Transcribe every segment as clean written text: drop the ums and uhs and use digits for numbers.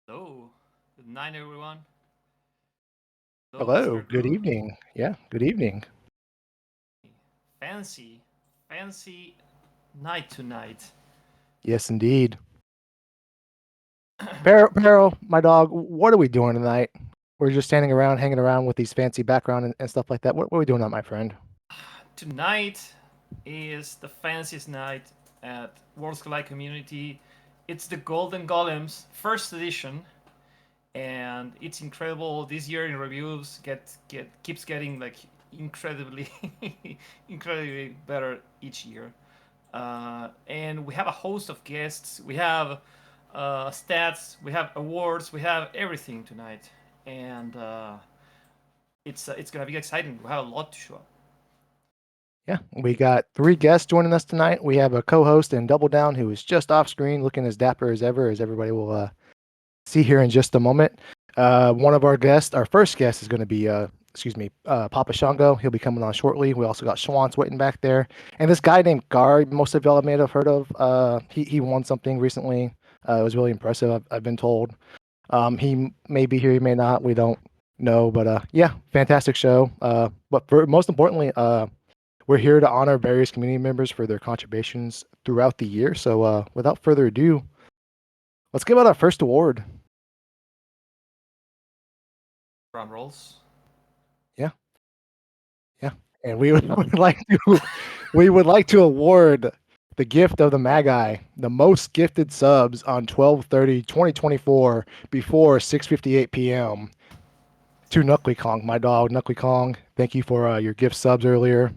Hello. Good night, everyone. Hello, Hello, Mr. good Groove. evening. Yeah, good evening. Fancy, fancy night tonight. Yes, indeed. Pero, my dog, what are we doing tonight? We're just standing around, hanging around with these fancy background and stuff like that. What are we doing, my friend? Tonight is the fanciest night at World's Collide Community. It's the Golden Golems first edition, and it's incredible. This year in reviews get keeps getting like incredibly, incredibly better each year. And we have a host of guests. We have stats, we have awards, we have everything tonight, and it's gonna be exciting. We have a lot to show. Yeah, we got three guests joining us tonight. We have a co-host and Double Down who is just off screen, looking as dapper as ever, as everybody will see here in just a moment. One of our guests, our first guest, is going to be, Papa Shango. He'll be coming on shortly. We also got Schwantz waiting back there, and this guy named Gar. Most of y'all may have heard of. He won something recently. It was really impressive. I've been told. He may be here, he may not. We don't know, but yeah, fantastic show. Most importantly, we're here to honor various community members for their contributions throughout the year. So without further ado, let's give out our first award. Drum rolls. Yeah. Yeah, and we would, would like to we would like to award the gift of the Magi, the most gifted subs on 12/30/2024 before 6:58 p.m. to Knuckly Kong, my dog Knuckly Kong. Thank you for your gift subs earlier.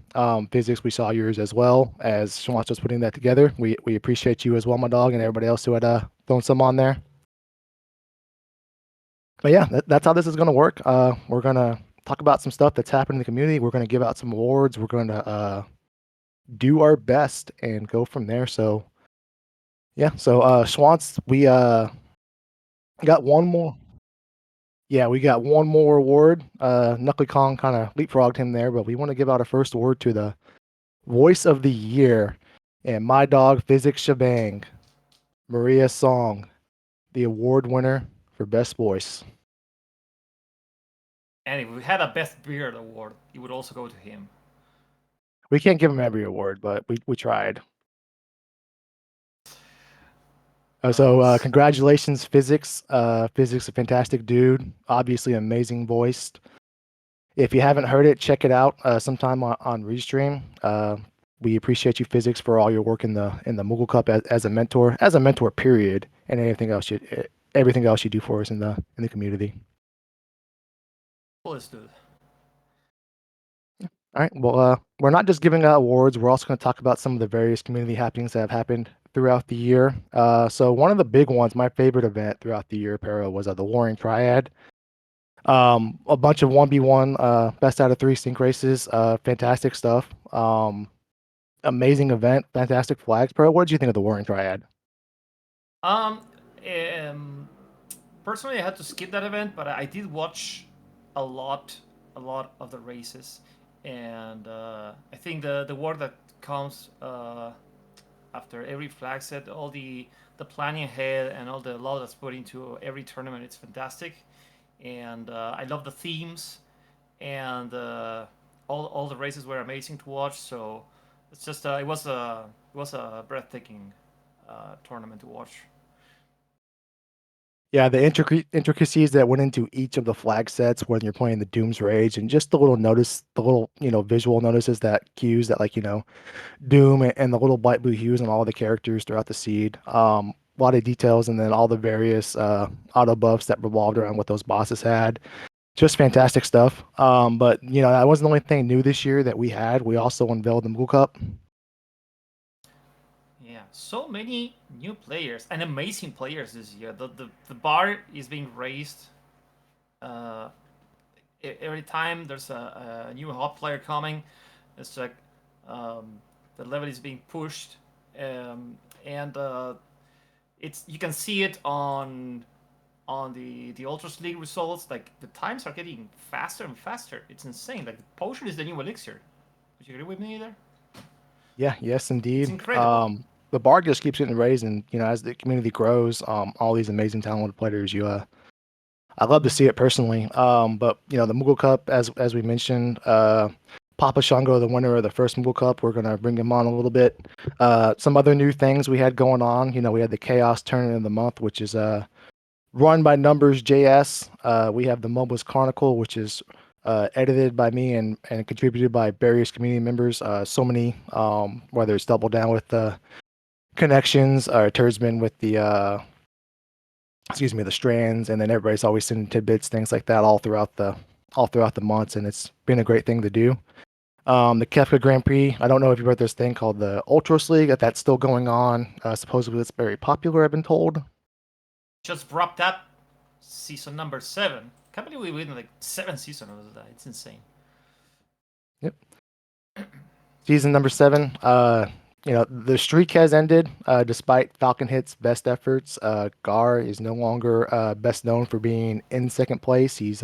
Physics, we saw yours as well as Schwantz was putting that together. We appreciate you as well, my dog, and everybody else who had thrown some on there. But yeah, that's how this is going to work. We're going to talk about some stuff that's happened in the community. We're going to give out some awards. We're going to do our best and go from there. So yeah, so Schwantz, we got one more. Yeah, we got one more award. Knuckly Kong kind of leapfrogged him there, but we want to give out a first award to the voice of the year, and my dog Physics Shebang, Maria Song, the award winner for best voice. And if we had a best beard award, it would also go to him. We can't give him every award, but we tried. S- Congratulations, Physics. Physics, a fantastic dude. Obviously, amazing voice. If you haven't heard it, check it out sometime on Restream. We appreciate you, Physics, for all your work in the Moogle Cup as a mentor, period, and everything else you do for us in the community. Coolest dude. All right. Well, we're not just giving out awards. We're also going to talk about some of the various community happenings that have happened throughout the year. So one of the big ones, my favorite event throughout the year, Pero, was the Warring Triad. A bunch of 1v1 best out of three sync races. Fantastic stuff. Amazing event. Fantastic flags. Pero, what did you think of the Warring Triad? Um, um, Personally, I had to skip that event, but I did watch a lot, a lot of the races, and I think the word that comes after every flag set, all the planning ahead and all the love that's put into every tournament, it's fantastic, and I love the themes, and all the races were amazing to watch. So it's just it was a breathtaking tournament to watch. Yeah, the intricacies that went into each of the flag sets when you're playing the Doom's Rage, and just the little visual notices that cues that Doom and the little bright blue hues on all the characters throughout the seed. A lot of details, and then all the various auto buffs that revolved around what those bosses had. Just fantastic stuff. But that wasn't the only thing new this year that we had. We also unveiled the Moogle Cup. Yeah, so many new players and amazing players this year. The bar is being raised. Uh, every time there's a new hot player coming, it's like um, the level is being pushed, and it's you can see it on the Ultras League results. Like the times are getting faster and faster. It's insane. Like the potion is the new elixir. Would you agree with me there? Yeah, yes, It's indeed. incredible. the bar just keeps getting raised, and as the community grows, all these amazing talented players, I love to see it personally. But the Mughal Cup, as we mentioned, Papa Shango, the winner of the first Mughal Cup, we're gonna bring him on a little bit. Some other new things we had going on. We had the Chaos Tournament of the Month, which is run by Numbers JS. We have the Mobiles Chronicle, which is edited by me and contributed by various community members. So many, whether it's Double Down with the connections, or Turdsman with the excuse me, the strands, and then everybody's always sending tidbits, things like that, all throughout the months, and it's been a great thing to do. The Kefka Grand Prix, I don't know if you've heard this thing called the Ultros League, that's still going on. Supposedly it's very popular, I've been told. Just wrapped up season number 7. Can't believe we win like 7 seasons of that. It's insane. Yep. Season number 7. The streak has ended, despite Falcon Hit's best efforts. Gar is no longer best known for being in second place. He's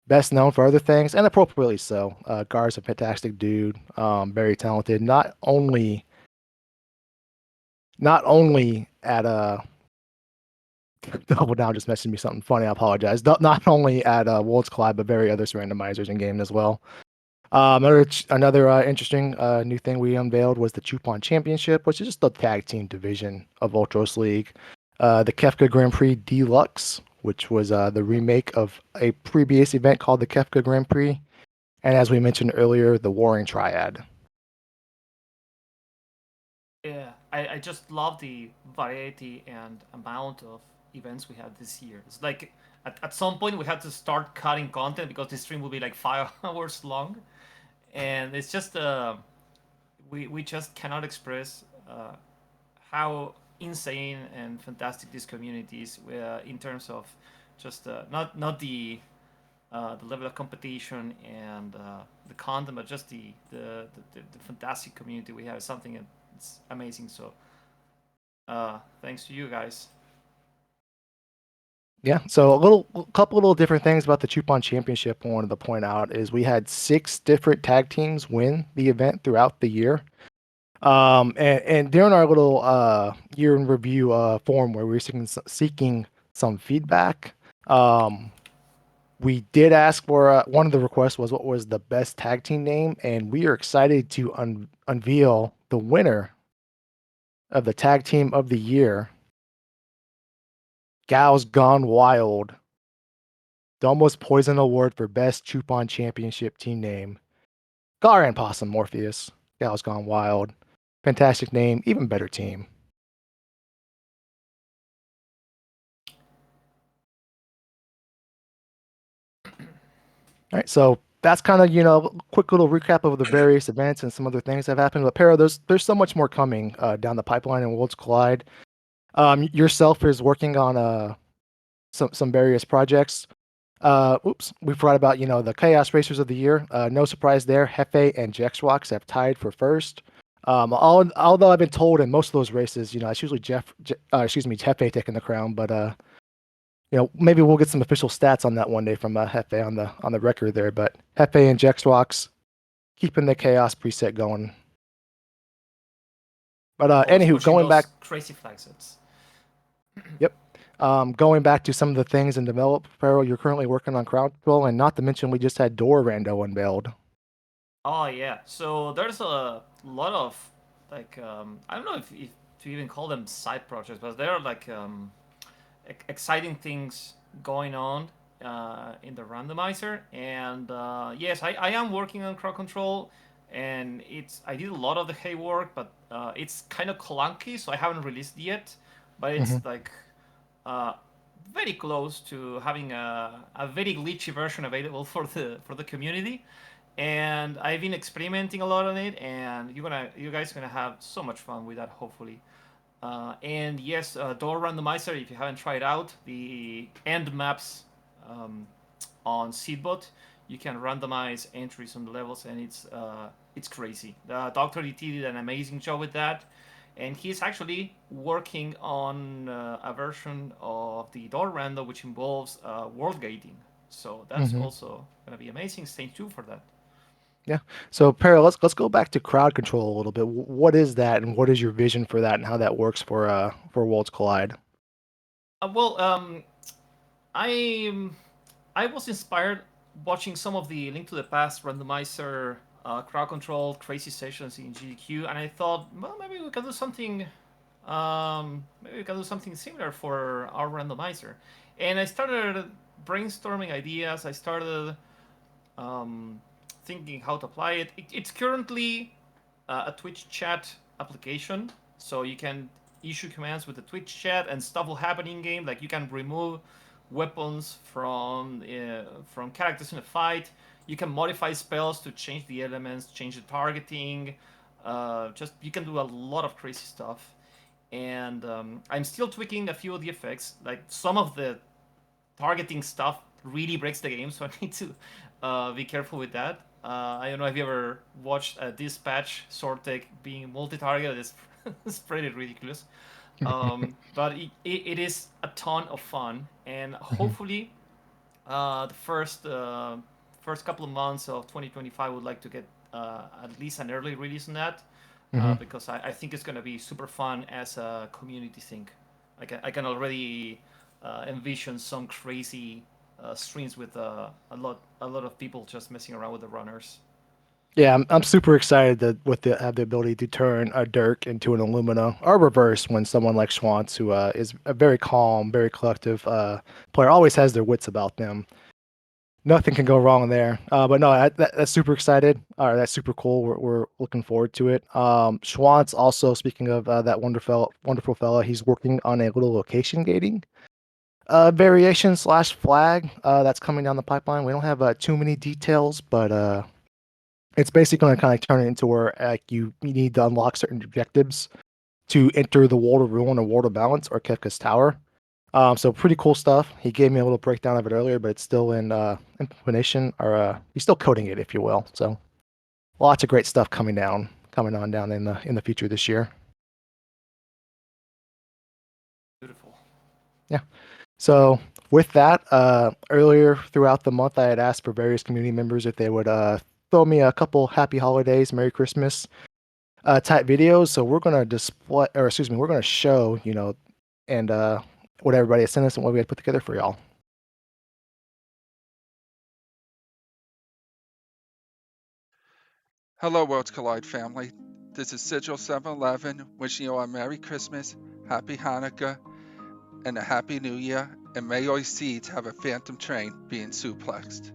best known for other things, and appropriately so. Gar's a fantastic dude, very talented. Not only at Double Down just messaged me something funny. I apologize. Not only at Worlds Collide, but very other randomizers in game as well. Another interesting new thing we unveiled was the Chupon Championship, which is just the tag team division of Ultros League. The Kefka Grand Prix Deluxe, which was the remake of a previous event called the Kefka Grand Prix. And as we mentioned earlier, the Warring Triad. Yeah, I just love the variety and amount of events we had this year. It's like at some point we had to start cutting content because the stream will be like 5 hours long, and it's just we just cannot express how insane and fantastic this community is in terms of just not the level of competition and the content, but just the fantastic community we have is something that's amazing. So thanks to you guys. Yeah, so a couple little different things about the Chupon Championship I wanted to point out is we had 6 different tag teams win the event throughout the year. And during our little year in review forum where we were seeking some feedback, we did ask for one of the requests was what was the best tag team name, and we are excited to unveil the winner of the tag team of the year, Gals Gone Wild, the Almost Poison Award for best Chupon Championship team name. Gar and Possum Morpheus, Gals Gone Wild, fantastic name, even better team. All right, so that's kind of quick little recap of the various events and some other things that have happened. But Pero, there's so much more coming down the pipeline in Worlds Collide. Yourself is working on some various projects. Oops, we forgot about the Chaos Racers of the Year. No surprise there. Hefe and Jexrox have tied for first. Although I've been told in most of those races, it's usually Hefe taking the crown, but maybe we'll get some official stats on that one day from Hefe on the record there. But Hefe and Jexrox keeping the chaos preset going. But Always anywho, pushing going back, those crazy flag sets. yep, going back to some of the things in develop, Pharaoh, you're currently working on crowd control, and not to mention we just had Door Rando unveiled. Oh yeah, so there's a lot of like I don't know if to even call them side projects, but there are like exciting things going on in the randomizer. And yes, I am working on crowd control, and I did a lot of the hay work, but it's kind of clunky, so I haven't released it yet. But it's Hmm. like uh, very close to having a very glitchy version available for the community. And I've been experimenting a lot on it, and you guys are gonna have so much fun with that, hopefully. And yes, Door Randomizer, if you haven't tried out the end maps um, on Seedbot, you can randomize entries on the levels, and it's crazy. Dr. DT did an amazing job with that, and he's actually working on a version of the Door Rando which involves world gating. So that's Hmm. also gonna be amazing. Stay tuned for that. Yeah. So, Para, let's go back to crowd control a little bit. What is that, and what is your vision for that, and how that works for Worlds Collide? Well, I I was inspired watching some of the Link to the Past randomizer crowd control crazy sessions in GDQ, and I thought, well, maybe we can do something. Maybe we can do something similar for our randomizer. And I started brainstorming ideas. I started um, thinking how to apply it. It's currently a Twitch chat application, so you can issue commands with the Twitch chat, and stuff will happen in game. Like you can remove weapons from characters in a fight. You can modify spells to change the elements, change the targeting. Just you can do a lot of crazy stuff. And I'm still tweaking a few of the effects. Like some of the targeting stuff really breaks the game, so I need to be careful with that. I don't know if you ever watched a dispatch sword tech being multi-targeted. It's pretty ridiculous. But it is a ton of fun, and Mhm. hopefully the first couple of months of 2025 would like to get at least an early release on that, Mhm. because I think it's going to be super fun as a community thing. I can already envision some crazy streams with a lot of people just messing around with the runners. Yeah, I'm super excited that with the have the ability to turn a Dirk into an Illumina, or reverse when someone like Schwantz, who is a very calm, very collective player, always has their wits about them. Nothing can go wrong there. But no, that's super excited. That's super cool. We're looking forward to it. Schwantz also, speaking of that wonderful fella, he's working on a little location gating variation slash flag that's coming down the pipeline. We don't have too many details, but it's basically going to kind of turn it into where you need to unlock certain objectives to enter the Wall of Ruin or Wall of Balance or Kefka's Tower. So pretty cool stuff. He gave me a little breakdown of it earlier, but it's still in implementation, or he's still coding it, if you will. So lots of great stuff coming on down in the future this year. Beautiful. Yeah. So with that, earlier throughout the month, I had asked for various community members if they would throw me a couple happy holidays, Merry Christmas type videos. So we're gonna display, or excuse me, we're gonna show, and what everybody has sent us and what we had put together for y'all. Hello, Worlds Collide family. This is Sigil 711 wishing you all a Merry Christmas, Happy Hanukkah, and a Happy New Year, and may your seeds have a phantom train being suplexed.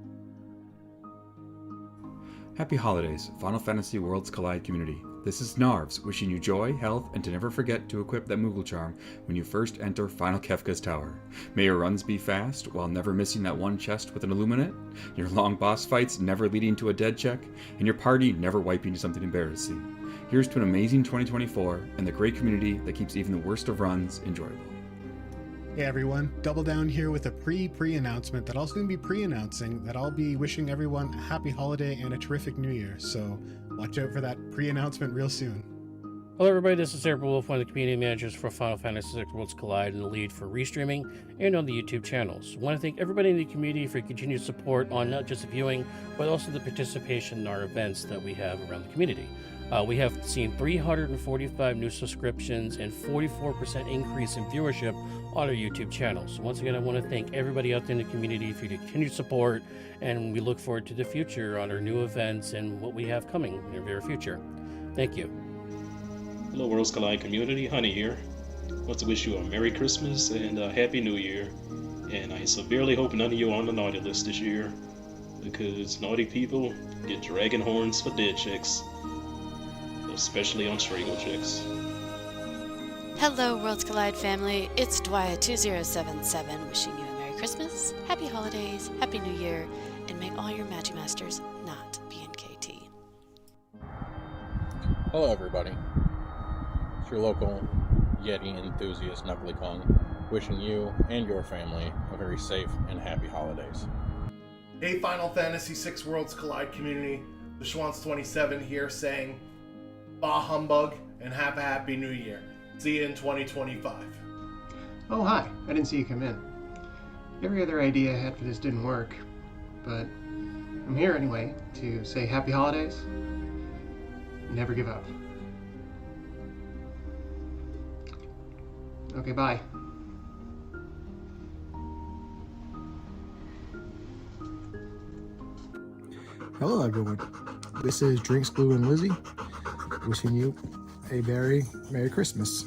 Happy holidays, Final Fantasy Worlds Collide community. This is Narves, wishing you joy, health, and to never forget to equip that Moogle charm when you first enter Final Kefka's Tower. May your runs be fast, while never missing that one chest with an Illuminate, your long boss fights never leading to a dead check, and your party never wiping to something embarrassing. Here's to an amazing 2024 and the great community that keeps even the worst of runs enjoyable. Hey everyone, Double Down here with a pre-announcement that I'll soon be pre-announcing that I'll be wishing everyone a happy holiday and a terrific new year, so watch out for that pre-announcement real soon. Hello everybody, this is Eric Wolf, one of the community managers for Final Fantasy VI Worlds Collide and the lead for restreaming and on the YouTube channels. I want to thank everybody in the community for your continued support on not just the viewing, but also the participation in our events that we have around the community. We have seen 345 new subscriptions and 44% increase in viewership on our YouTube channel. So once again, I want to thank everybody out there in the community for your continued support, and we look forward to the future on our new events and what we have coming in the very future. Thank you. Hello, Worlds Collide community. Honey here. I want to wish you a Merry Christmas and a Happy New Year. And I severely hope none of you are on the naughty list this year, because naughty people get dragon horns for dead chicks, especially on Strago chicks. Hello, Worlds Collide family. It's Dwyer2077 wishing you a Merry Christmas, Happy Holidays, Happy New Year, and may all your Magimasters not be in KT. Hello, everybody. It's your local Yeti enthusiast, Knuckly Kong, wishing you and your family a very safe and happy holidays. Hey, Final Fantasy VI Worlds Collide community, the Schwantz27 here saying, bah humbug and have a happy new year. See you in 2025. Oh, hi. I didn't see you come in. Every other idea I had for this didn't work, but I'm here anyway to say happy holidays. Never give up. Okay, bye. Hello, everyone. This is Drinks Blue and Lizzie, wishing you a very Merry Christmas.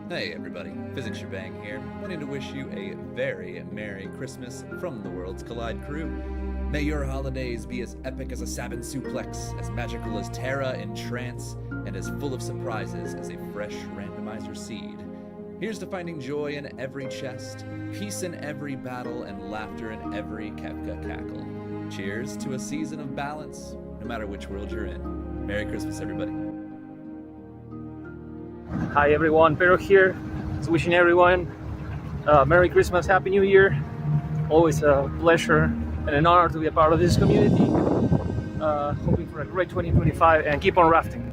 Hey everybody, Physics Shebang here, wanting to wish you a very Merry Christmas from the Worlds Collide crew. May your holidays be as epic as a Sabin suplex, as magical as Terra in trance, and as full of surprises as a fresh randomizer seed. Here's to finding joy in every chest, peace in every battle, and laughter in every Kefka cackle. Cheers to a season of balance, no matter which world you're in. Merry Christmas, everybody. Hi everyone, Pero here. It's wishing everyone Merry Christmas, Happy New Year. Always a pleasure and an honor to be a part of this community. Hoping for a great 2025 and keep on rafting.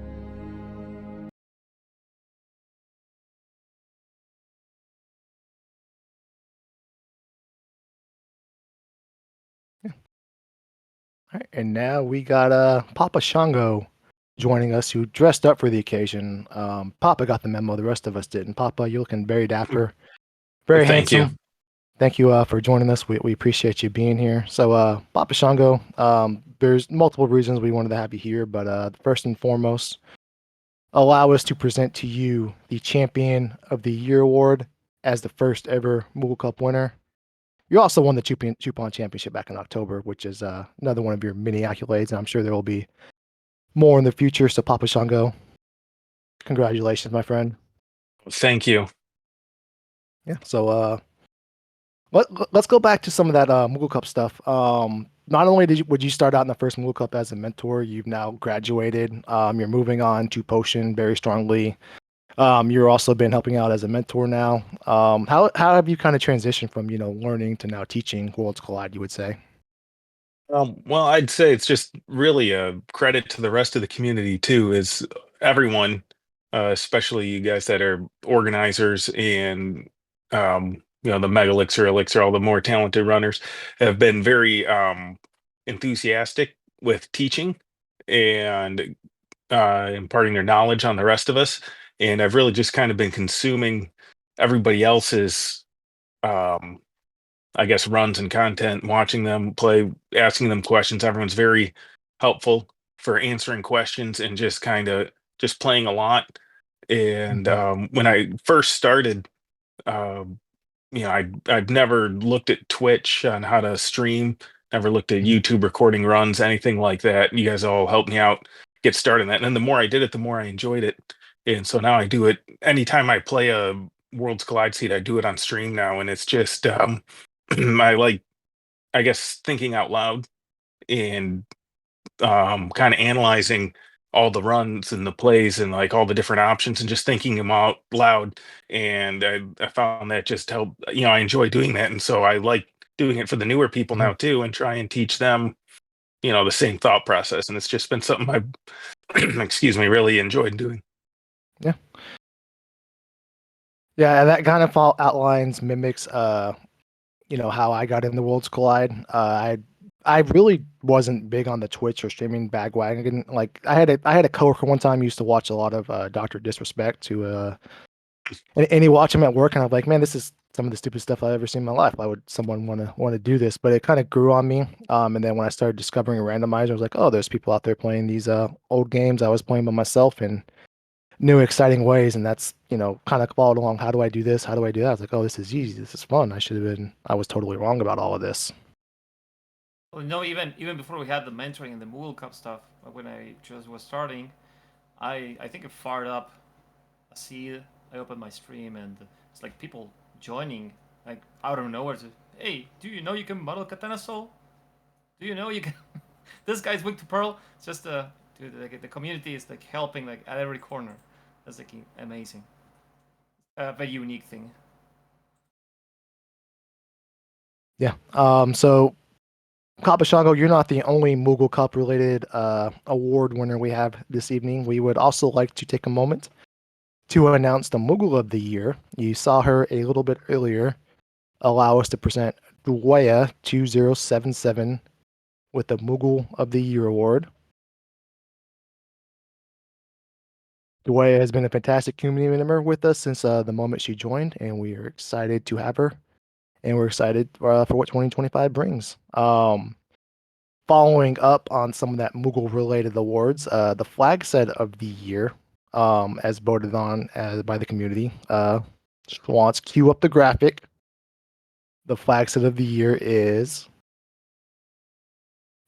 All right, and now we got Papa Shango joining us, who dressed up for the occasion. Papa got the memo; the rest of us didn't. Papa, you're looking very dapper, very Thank handsome. you. Thank you for joining us. We appreciate you being here. So, Papa Shango, there's multiple reasons we wanted to have you here, but first and foremost, allow us to present to you the Champion of the Year award as the first ever Moogle Cup winner. You also won the Chupon Championship back in October, which is another one of your many accolades, and I'm sure there will be more in the future. So, Papa Shango, congratulations, my friend. Thank you. Yeah. So, let's go back to some of that Moogle Cup stuff. Not only would you start out in the first Moogle Cup as a mentor, you've now graduated. You're moving on to Potion very strongly. You're also been helping out as a mentor now. How have you kind of transitioned from learning to now teaching Worlds Collide? You would say. Well, I'd say it's just really a credit to the rest of the community too, is everyone, especially you guys that are organizers and the Mega Elixir, all the more talented runners have been very enthusiastic with teaching and imparting their knowledge on the rest of us. And I've really just kind of been consuming everybody else's um I guess runs and content, watching them play, asking them questions. Everyone's very helpful for answering questions and just kind of just playing a lot. And Mhm. when I first started, um, I've never looked at Twitch on how to stream, never looked at Mhm. YouTube recording runs, anything like that. You guys all helped me out get started in that. And then the more I did it, the more I enjoyed it. And so now I do it anytime I play a Worlds Collide seed, I do it on stream now. And it's just I like, I guess, thinking out loud and kind of analyzing all the runs and the plays and like all the different options and just thinking them out loud. And I found that just helped, I enjoy doing that. And so I like doing it for the newer people now Mhm. too, and try and teach them, the same thought process. And it's just been something I've, excuse me, really enjoyed doing. Yeah. Yeah, and that kind of outlines mimics how I got into Worlds Collide. I really wasn't big on the Twitch or streaming bandwagon. Like I had a coworker one time who used to watch a lot of Doctor Disrespect, and he watched him at work, and I'm like, man, this is some of the stupidest stuff I've ever seen in my life. Why would someone want to do this? But it kind of grew on me. And then when I started discovering a randomizer, I was like, oh, there's people out there playing these old games I was playing by myself in new exciting ways, and that's kind of followed along. How do I do this? How do I do that? I was like, oh, this is easy. This is fun. I was totally wrong about all of this. Well, even before we had the mentoring and the Moogle Cup stuff, when I just was starting, I think I fired up a seed. I opened my stream and it's like people joining like out of nowhere. To, hey, do you know you can model Katana Soul? Do you know you can? This guy's weak to Pearl. It's just dude, like, the community is like helping like at every corner. That's like amazing. Very unique thing. Yeah. So Papa Shango, you're not the only Moogle Cup related award winner we have this evening. We would also like to take a moment to announce the Moogle of the Year. You saw her a little bit earlier. Allow us to present Dwaya 2077 with the Moogle of the Year award. Dwaya has been a fantastic community member with us since the moment she joined, and we are excited to have her. And we're excited for what 2025 brings. Following up on some of that Moogle related awards, the flag set of the year, as voted on by the community, just wants cue up the graphic. The flag set of the year is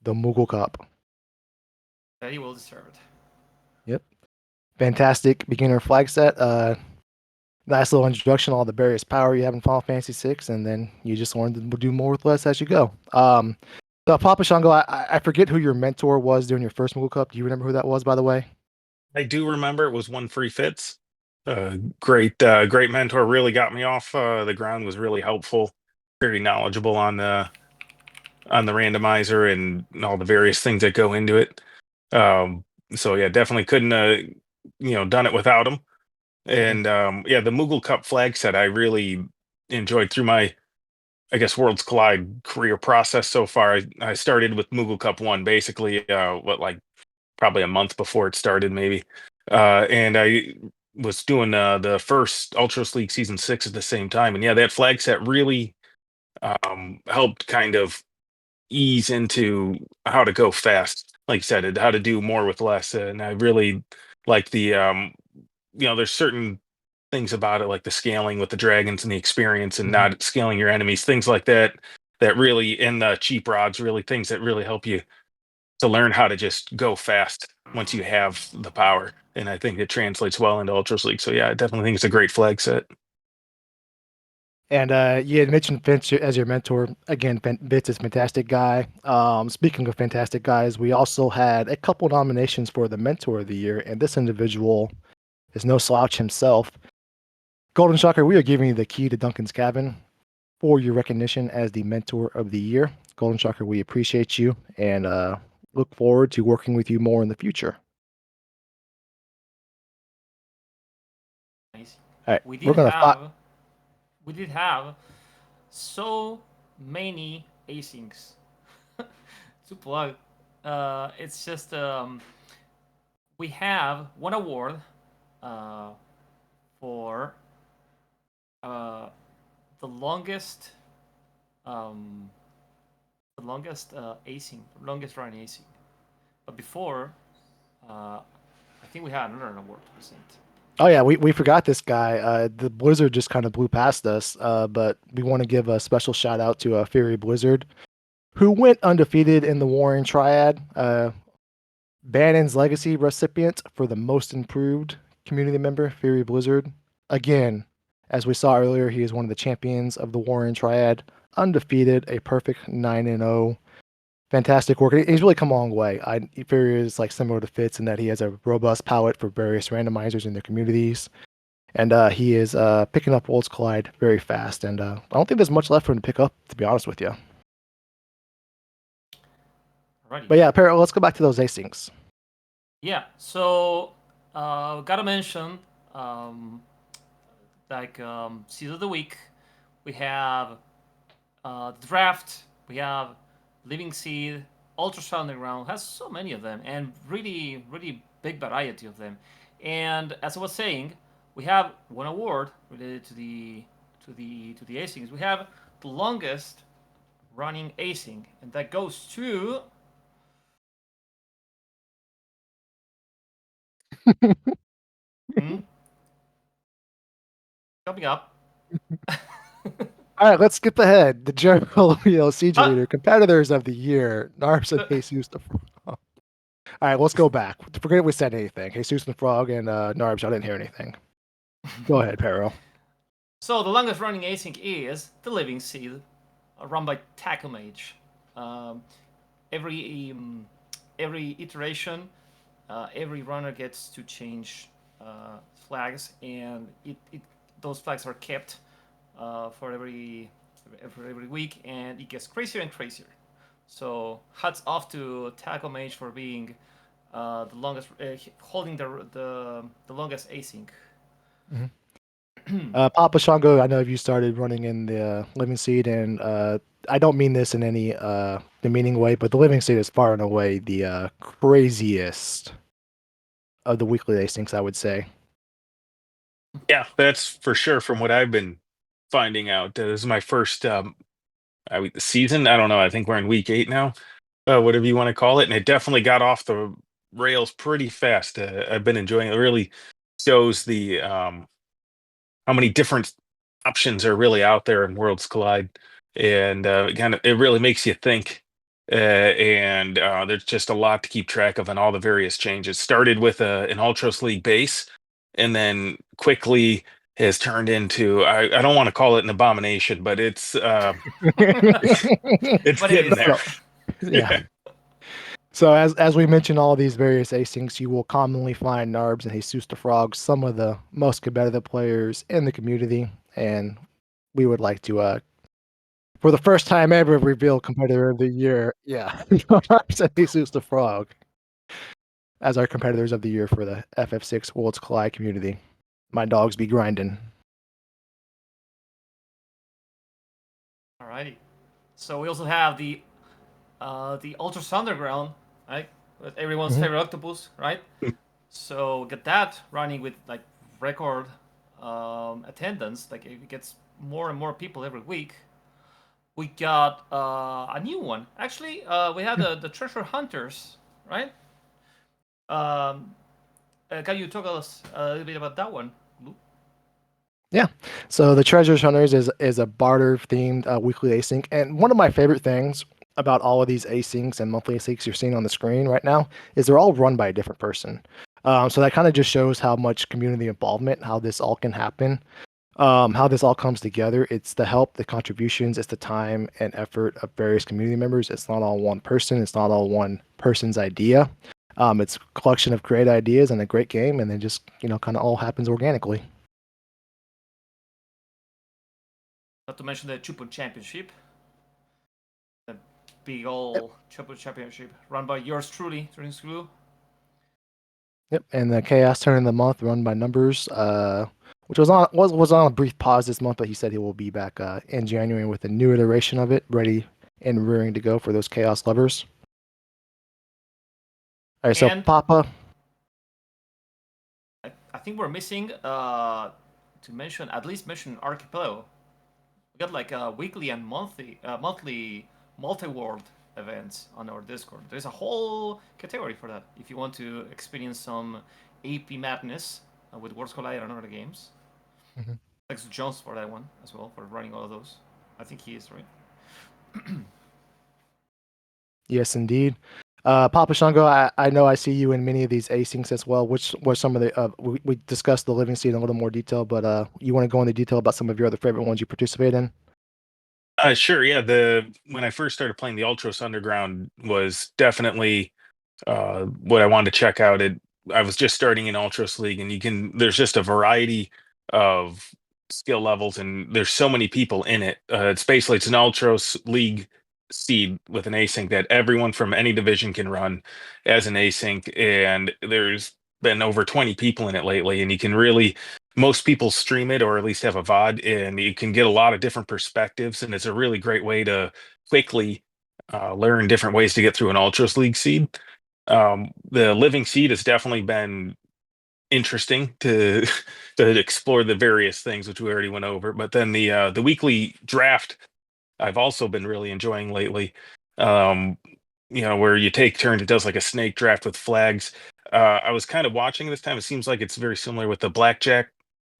the Moogle Cup. Very well deserved. Yep. Fantastic beginner flag set. Nice little introduction, all the various power you have in Final Fantasy VI, and then you just learn to do more with less as you go. So Papa Shango, I forget who your mentor was during your first Moogle Cup. Do you remember who that was, by the way? I do remember it was one free fits. Great mentor. Really got me off the ground. Was really helpful. Very knowledgeable on the randomizer and all the various things that go into it. So yeah, definitely couldn't done it without him. And yeah, the Moogle Cup flag set I really enjoyed through my, I guess, Worlds Collide career process so far. I started with Moogle Cup 1 basically, like probably a month before it started, maybe. And I was doing the first Ultros League Season 6 at the same time. And yeah, that flag set really helped kind of ease into how to go fast. Like you said, how to do more with less. And I really like the, there's certain things about it, like the scaling with the dragons and the experience and not scaling your enemies, things like that, that really, in the cheap rods, really things that really help you to learn how to just go fast once you have the power. And I think it translates well into Ultras League. So yeah, I definitely think it's a great flag set. And you had mentioned Vince as your mentor. Again, Vince is a fantastic guy. Speaking of fantastic guys, we also had a couple nominations for the Mentor of the Year, and this individual is no slouch himself. Golden Shocker, we are giving you the key to Duncan's cabin for your recognition as the Mentor of the Year. Golden Shocker, we appreciate you and look forward to working with you more in the future. Nice. All right, We we're did gonna have so many asyncs to plug. It's just we have one award for the longest async, longest running async. But before, I think we had another award to present. Oh yeah, we forgot this guy. The Blizzard just kind of blew past us, but we want to give a special shout out to Fury Blizzard, who went undefeated in the Warring Triad. Bannon's Legacy recipient for the most improved community member, Fury Blizzard. Again, as we saw earlier, he is one of the champions of the Warring Triad, undefeated, a perfect 9-0. Fantastic work. He's really come a long way. Fury is like similar to Fitz in that he has a robust palette for various randomizers in their communities. And he is picking up Worlds Collide very fast. And I don't think there's much left for him to pick up, to be honest with you. Alrighty. But yeah, Peril, let's go back to those asyncs. Yeah, so gotta mention, season of the week, we have the draft, we have Living Seed, Ultrasound Underground, has so many of them, and really, really big variety of them. And as I was saying, we have one award related to the asyncs. We have the longest running async, and that goes to coming up. All right, let's skip ahead. The Jericho Siege Leader Competitors of the Year, Narbs and Jesus the Frog. All right, let's go back. Forget we said anything. Jesus the Frog and Narbs, I didn't hear anything. Go ahead, Peril. So the longest running async is the Living Seed, run by Tackle Mage. Every iteration, every runner gets to change flags, and those flags are kept for every week, and it gets crazier and crazier. So hats off to Tackle Mage for being the longest, holding the longest async. Mm-hmm. Papa Shango, I know you started running in the Living Seed, and I don't mean this in any demeaning way, but the Living Seed is far and away the craziest of the weekly asyncs, I would say. Yeah, that's for sure from what I've been finding out. This is my first season. I don't know. I think we're in week 8 now, whatever you want to call it, and it definitely got off the rails pretty fast. I've been enjoying it. It really shows the how many different options are really out there in Worlds Collide, and it really makes you think. And there's just a lot to keep track of, and all the various changes. Started with an Ultros League base, and then quickly has turned into I don't want to call it an abomination, but it's it's But it getting is. there. Yeah. So as we mentioned all these various asyncs, you will commonly find Narbs and Jesus the Frog, some of the most competitive players in the community, and we would like to for the first time ever reveal competitor of the year. Yeah. Narbs and Jesus the Frog as our competitors of the year for the FF6 Worlds Collide community. My dogs be grinding. Alrighty. So we also have the Ultras Underground, right? With everyone's favorite octopus, right? So get that running with like record attendance. Like it gets more and more people every week. We got a new one. Actually, we had the Treasure Hunters, right? Um, can you talk us a little bit about that one, Lou? Yeah. So the Treasure Hunters is a barter themed weekly async, and one of my favorite things about all of these asyncs and monthly asyncs you're seeing on the screen right now is they're all run by a different person. So that kind of just shows how much community involvement, how this all can happen, how this all comes together. It's the help, the contributions, it's the time and effort of various community members. It's not all one person. It's not all one person's idea. It's a collection of great ideas and a great game, and then just kind of all happens organically. Not to mention the Chupun Championship, the big old Chupun Championship run by yours truly, Turning Screw. Yep, and the Chaos Turn of the Month run by Numbers, which was on a brief pause this month, but he said he will be back in January with a new iteration of it, ready and rearing to go for those Chaos lovers. All right, so And Papa. I think we're missing to mention at least mention Archipelago. We got like weekly and monthly multi-world events on our Discord. There's a whole category for that if you want to experience some AP madness with Worlds Collide and other games. Thanks to Jones for that one as well, for running all of those. I think he is, right? Yes, indeed. Papa Shango, I know I see you in many of these asyncs as well. Which were some of the we discussed the living seed in a little more detail, but you want to go into detail about some of your other favorite ones you participate in? Sure. Yeah. The when I first started playing, the Ultros Underground was definitely what I wanted to check out. I was just starting in Ultros League, and there's just a variety of skill levels, and there's so many people in it. It's an Ultros League seed with an async that everyone from any division can run as an async, and there's been over 20 people in it lately, and you can really most people stream it or at least have a VOD, and you can get a lot of different perspectives, and it's a really great way to quickly learn different ways to get through an Ultros League seed. The living seed has definitely been interesting to to explore the various things which we already went over. But then the weekly draft I've also been really enjoying lately. Um, where you take turns, it does like a snake draft with flags. I was kind of watching this time. It seems like it's very similar with the blackjack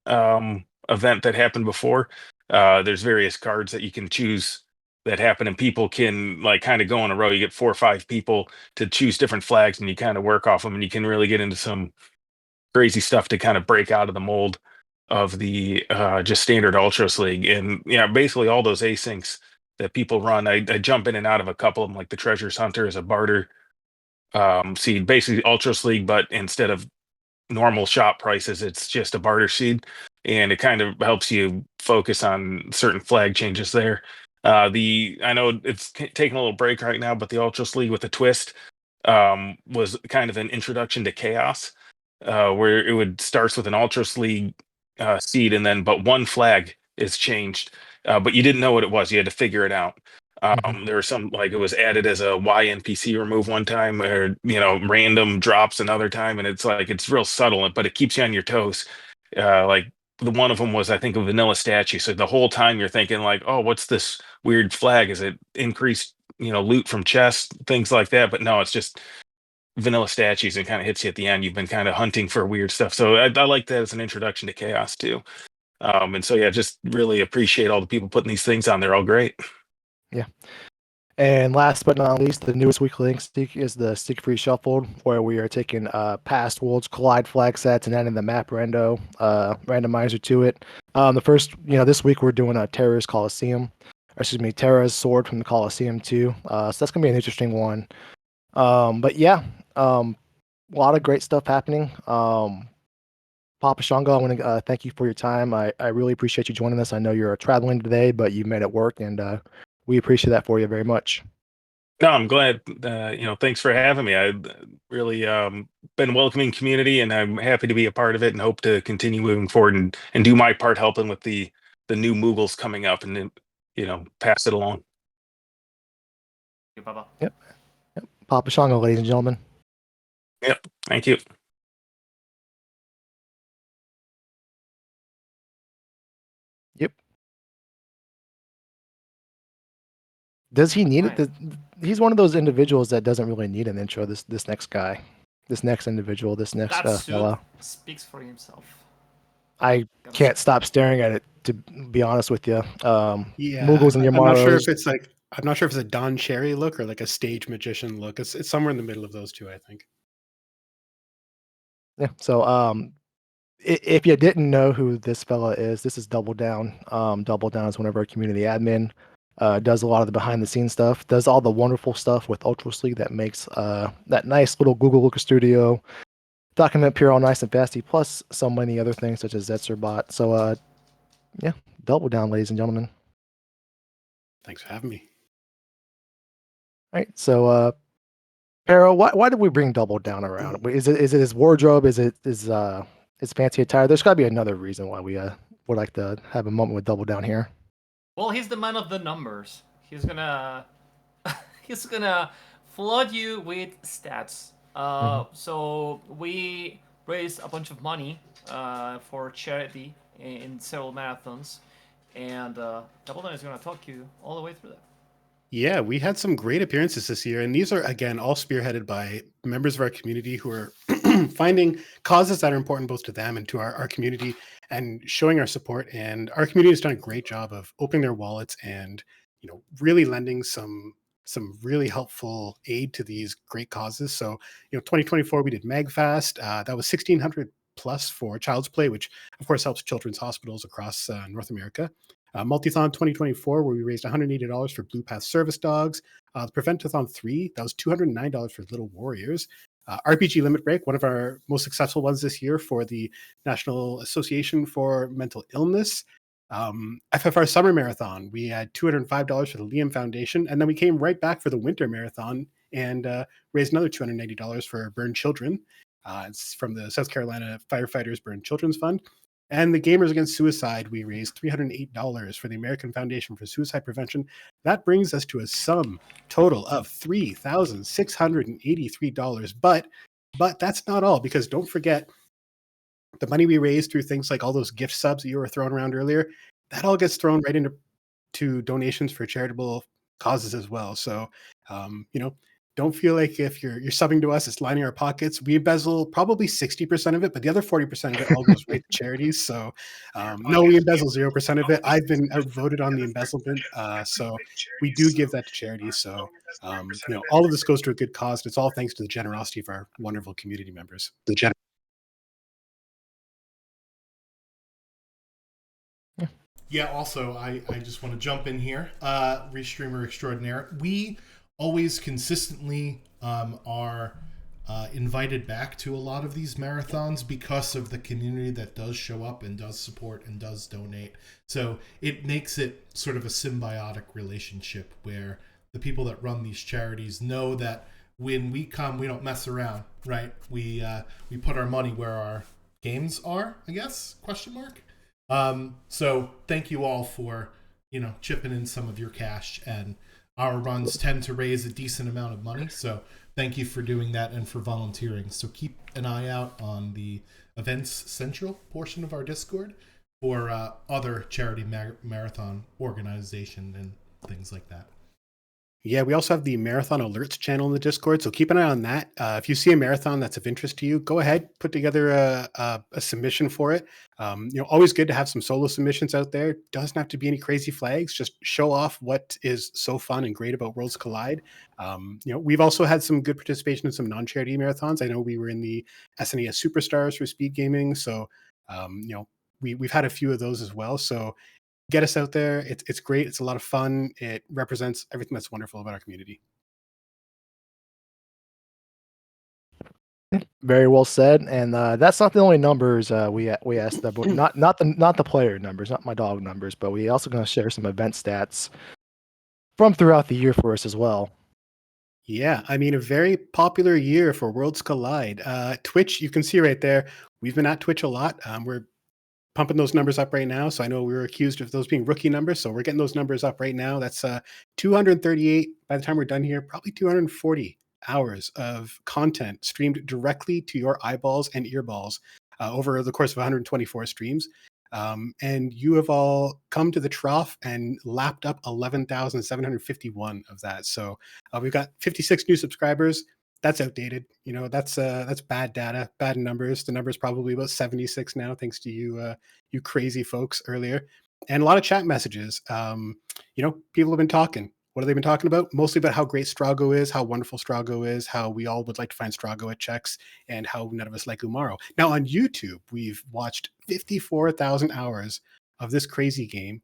event that happened before. There's various cards that you can choose that happen, and people can like kind of go in a row. You get 4 or 5 people to choose different flags, and you kind of work off them, and you can really get into some crazy stuff to kind of break out of the mold of the just standard Ultras League. And yeah, basically all those asyncs that people run, I jump in and out of a couple of them, like the Treasures Hunter is a barter seed, basically Ultras League, but instead of normal shop prices, it's just a barter seed, and it kind of helps you focus on certain flag changes there. The I know it's taking a little break right now, but the Ultras League with a twist was kind of an introduction to chaos, where it would starts with an Ultras League seed, and then but one flag is changed, but you didn't know what it was. You had to figure it out. There was some like it was added as a Y NPC remove one time, or random drops another time, and it's like it's real subtle, but it keeps you on your toes. Like the one of them was I think a vanilla statue, so the whole time you're thinking like, oh, what's this weird flag? Is it increased loot from chests, things like that? But no, it's just vanilla statues and kind of hits you at the end. You've been kind of hunting for weird stuff. So I like that as an introduction to chaos too. And so yeah, just really appreciate all the people putting these things on. They're all great. Yeah. And last but not least, the newest weekly link stick is the Stick Free Shuffled, where we are taking past Worlds Collide flag sets and adding the map randomizer to it. The first, this week we're doing a Terra's Coliseum, or excuse me, Terra's Sword from the Coliseum too. So that's gonna be an interesting one. But yeah, a lot of great stuff happening. Papa Shango, I want to thank you for your time. I really appreciate you joining us. I know you're traveling today, but you made it work, and we appreciate that for you very much. No, I'm glad. Thanks for having me. I really been a welcoming community, and I'm happy to be a part of it, and hope to continue moving forward and do my part helping with the new Moogles coming up, and then pass it along. Thank you, Papa. Yep. Papa Shango, ladies and gentlemen. Yep. Thank you. Yep. Does he need it? He's one of those individuals that doesn't really need an intro. This next guy, this next individual, this next That suit fella. speaks for himself. I can't stop staring at it. To be honest with you, Yeah, Moogles and I'm not sure Yamaros. if it's like I'm not sure if it's a Don Cherry look or like a stage magician look. It's somewhere in the middle of those two, I think. Yeah. So if you didn't know who this fella is, this is Double Down. Double Down is one of our community admin. Does a lot of the behind the scenes stuff. Does all the wonderful stuff with Ultra League that makes that nice little Google Looker Studio document appear all nice and fasty. Plus so many other things such as Zetzerbot. So yeah, Double Down, ladies and gentlemen. Thanks for having me. All right. So Pero, why did we bring Double Down around? Is it his wardrobe? Is it his fancy attire? There's got to be another reason why we would like to have a moment with Double Down here. Well, he's the man of the numbers. He's gonna flood you with stats. So we raised a bunch of money for charity in several marathons, and Double Down is gonna talk you all the way through that. Yeah, we had some great appearances this year, and these are again all spearheaded by members of our community who are finding causes that are important both to them and to our community, and showing our support. And our community has done a great job of opening their wallets and really lending some really helpful aid to these great causes. So 2024 we did Magfast. That was 1,600 plus for Child's Play, which of course helps children's hospitals across North America. Multithon 2024, where we raised $180 for Blue Path Service Dogs. The Preventathon 3, that was $209 for Little Warriors. RPG Limit Break, one of our most successful ones this year for the National Association for Mental Illness. FFR Summer Marathon, we had $205 for the Liam Foundation, and then we came right back for the Winter Marathon and raised another $280 for Burn Children. It's from the South Carolina Firefighters Burn Children's Fund. And the Gamers Against Suicide, we raised $308 for the American Foundation for Suicide Prevention. That brings us to a sum total of $3,683. But that's not all, because don't forget, the money we raised through things like all those gift subs that you were throwing around earlier, that all gets thrown right into donations for charitable causes as well. So, don't feel like if you're subbing to us, it's lining our pockets. We embezzle probably 60% of it, but the other 40% of it all goes right to charities. So no, we embezzle 0% of it. I've been outvoted on the embezzlement. So we do give that to charities. So, all of this goes to a good cause. It's all thanks to the generosity of our wonderful community members. Yeah, also, I just want to jump in here. Restreamer extraordinaire. We always consistently are invited back to a lot of these marathons because of the community that does show up and does support and does donate. So it makes it sort of a symbiotic relationship where the people that run these charities know that when we come, we don't mess around, right? We put our money where our games are, I guess, question mark. So thank you all for, chipping in some of your cash, and our runs tend to raise a decent amount of money. So thank you for doing that and for volunteering. So keep an eye out on the events central portion of our Discord for other charity marathon organization and things like that. Yeah, we also have the marathon alerts channel in the Discord, so keep an eye on that. If you see a marathon that's of interest to you, go ahead, put together a submission for it. Always good to have some solo submissions out there. Doesn't have to be any crazy flags. Just show off what is so fun and great about Worlds Collide. We've also had some good participation in some non-charity marathons. I know we were in the SNES Superstars for speed gaming, so we've had a few of those as well. So get us out there. It's great. It's a lot of fun. It represents everything that's wonderful about our community. Very well said. And that's not the only numbers we asked about. Not the player numbers, not my dog numbers, but we also going to share some event stats from throughout the year for us as well. Yeah, I mean, a very popular year for Worlds Collide. Twitch, you can see right there. We've been at Twitch a lot. We're pumping those numbers up right now. So I know we were accused of those being rookie numbers. So we're getting those numbers up right now. That's 238 by the time we're done here, probably 240 hours of content streamed directly to your eyeballs and earballs over the course of 124 streams. And you have all come to the trough and lapped up 11,751 of that. So we've got 56 new subscribers. That's outdated. That's bad data, bad numbers. The number's probably about 76 now, thanks to you crazy folks earlier. And a lot of chat messages. People have been talking. What have they been talking about? Mostly about how great Strago is, how wonderful Strago is, how we all would like to find Strago at checks, and how none of us like Umaro. Now on YouTube, we've watched 54,000 hours of this crazy game.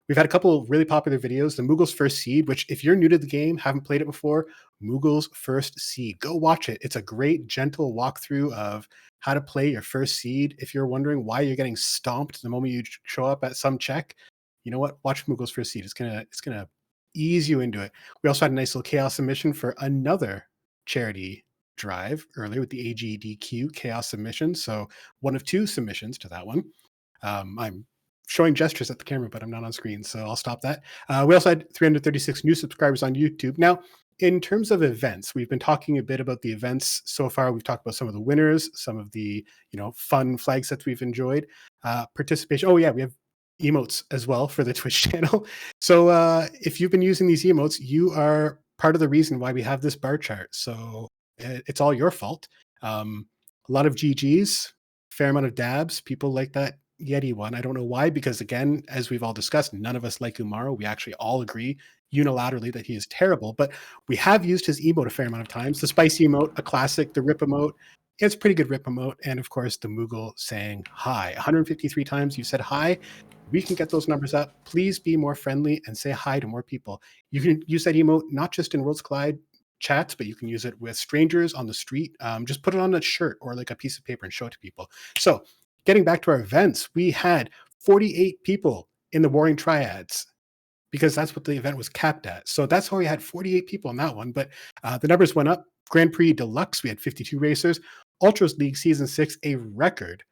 We've had a couple of really popular videos. The Moogle's First Seed, which if you're new to the game, haven't played it before, Moogle's First Seed, go watch it. It's a great, gentle walkthrough of how to play your first seed. If you're wondering why you're getting stomped the moment you show up at some check, you know what? Watch Moogle's First Seed. It's gonna ease you into it. We also had a nice little chaos submission for another charity drive earlier with the AGDQ chaos submission. So one of two submissions to that one. I'm showing gestures at the camera, but I'm not on screen, so I'll stop that. We also had 336 new subscribers on YouTube. Now, in terms of events, we've been talking a bit about the events so far. We've talked about some of the winners, some of the fun flag sets we've enjoyed. Participation. Oh yeah, we have emotes as well for the Twitch channel. So if you've been using these emotes, you are part of the reason why we have this bar chart. So it's all your fault. A lot of GGs, fair amount of dabs. People like that Yeti one. I don't know why, because again, as we've all discussed, none of us like Umaro. We actually all agree unilaterally that he is terrible, but we have used his emote a fair amount of times. The spicy emote, a classic, the rip emote, it's a pretty good rip emote, and of course the Moogle saying hi. 153 times you said hi. We can get those numbers up. Please be more friendly and say hi to more people. You can use that emote not just in Worlds Collide chats, but you can use it with strangers on the street. Just put it on a shirt or like a piece of paper and show it to people. So getting back to our events, we had 48 people in the Warring Triads because that's what the event was capped at. So that's how we had 48 people in that one. But the numbers went up. Grand Prix Deluxe, we had 52 racers. Ultras League Season 6, a record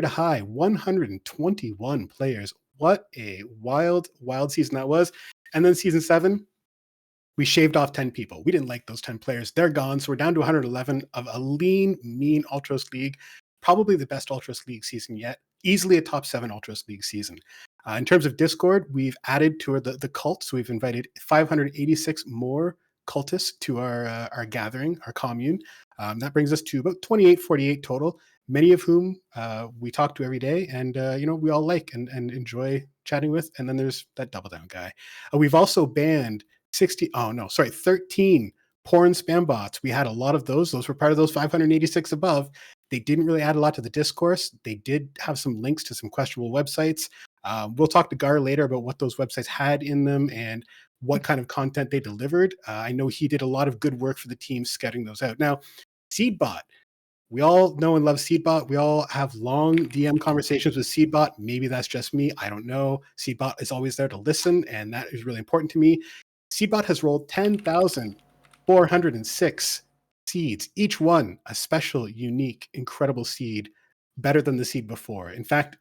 high 121 players. What a wild season that was. And then Season 7, we shaved off 10 people. We didn't like those 10 players. They're gone. So we're down to 111 of a lean, mean Ultras League. Probably the best Ultras League season yet. Easily a top 7 Ultras League season. In terms of Discord, we've added to the cult. So we've invited 586 more cultists to our gathering, our commune. That brings us to about 48 total, many of whom we talk to every day and, we all like and enjoy chatting with. And then there's that Double Down guy. We've also banned 13 porn spam bots. We had a lot of those. Those were part of those 586 above. They didn't really add a lot to the discourse. They did have some links to some questionable websites. We'll talk to Gar later about what those websites had in them and what kind of content they delivered. I know he did a lot of good work for the team scouting those out. Now, Seedbot. We all know and love Seedbot. We all have long DM conversations with Seedbot. Maybe that's just me. I don't know. Seedbot is always there to listen, and that is really important to me. Seedbot has rolled 10,406 seeds, each one a special, unique, incredible seed, better than the seed before. In fact,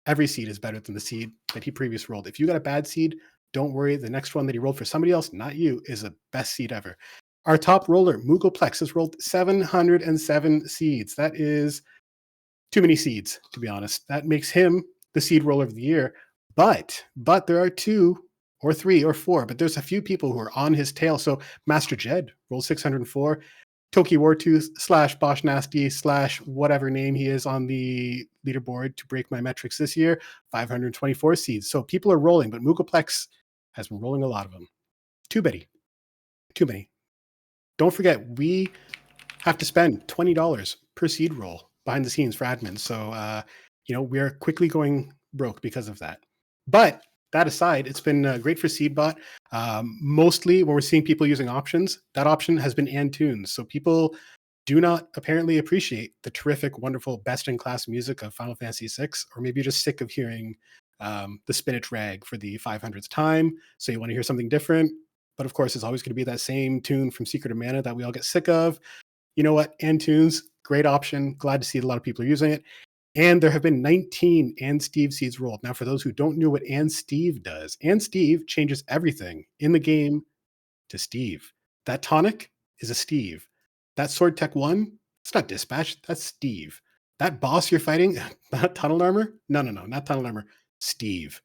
every seed is better than the seed that he previously rolled. If you got a bad seed, don't worry. The next one that he rolled for somebody else, not you, is the best seed ever. Our top roller, Moogleplex, has rolled 707 seeds. That is too many seeds, to be honest. That makes him the seed roller of the year. But there are 2 or 3 or 4, but there's a few people who are on his tail. So Master Jed rolled 604. Toki Wartooth / Bosch Nasty / whatever name he is on the leaderboard to break my metrics this year, 524 seeds. So people are rolling, but Moogleplex has been rolling a lot of them. Too many. Too many. Don't forget, we have to spend $20 per seed roll behind the scenes for admin. So, we are quickly going broke because of that. But that aside, it's been great for Seedbot. Mostly when we're seeing people using options, that option has been and tunes. So people do not apparently appreciate the terrific, wonderful, best-in-class music of Final Fantasy VI, or maybe you're just sick of hearing the spinach rag for the 500th time, so you want to hear something different. But of course, it's always going to be that same tune from Secret of Mana that we all get sick of. You know what? And tunes, great option. Glad to see a lot of people are using it. And there have been 19 and Steve seeds rolled. Now, for those who don't know what and Steve does, and Steve changes everything in the game to Steve. That tonic is a Steve. That sword tech 1, it's not dispatch, that's Steve. That boss you're fighting, not tunnel armor? No, not tunnel armor. Steve.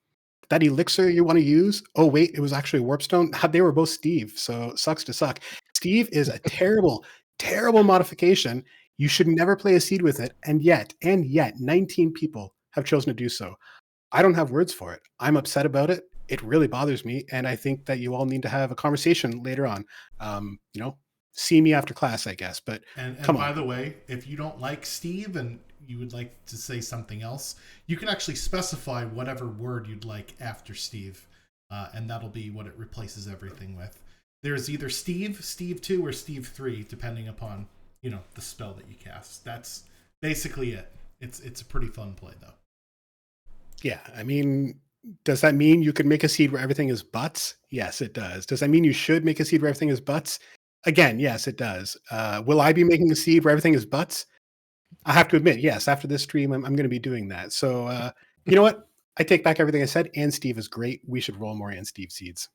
That elixir you want to use? Oh, wait, it was actually Warpstone. They were both Steve, so sucks to suck. Steve is a terrible, terrible modification. You should never play a seed with it. And yet, 19 people have chosen to do so. I don't have words for it. I'm upset about it. It really bothers me. And I think that you all need to have a conversation later on. See me after class, I guess. But and come by on. the way, if you don't like Steve and you would like to say something else, you can actually specify whatever word you'd like after Steve. And that'll be what it replaces everything with. There's either Steve, Steve 2, or Steve 3, depending upon, the spell that you cast. That's basically it. It's a pretty fun play, though. Yeah, I mean, does that mean you could make a seed where everything is butts? Yes, it does. Does that mean you should make a seed where everything is butts? Again, yes, it does. Will I be making a seed where everything is butts? I have to admit, yes, after this stream, I'm going to be doing that. So, you know what? I take back everything I said. And Steve is great. We should roll more and Steve seeds.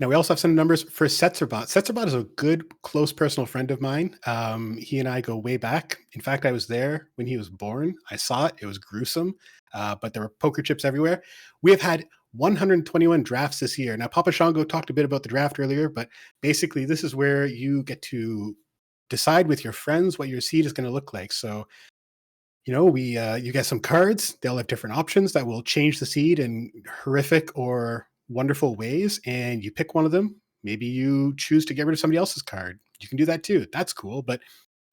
Now, we also have some numbers for Setzerbot. Setzerbot is a good, close personal friend of mine. He and I go way back. In fact, I was there when he was born. I saw it. It was gruesome, but there were poker chips everywhere. We have had 121 drafts this year. Now, Papa Shango talked a bit about the draft earlier, but basically, this is where you get to decide with your friends what your seed is going to look like. So, you get some cards. They'll have different options that will change the seed in horrific or wonderful ways, and you pick one of them. Maybe you choose to get rid of somebody else's card. You can do that too. That's cool, but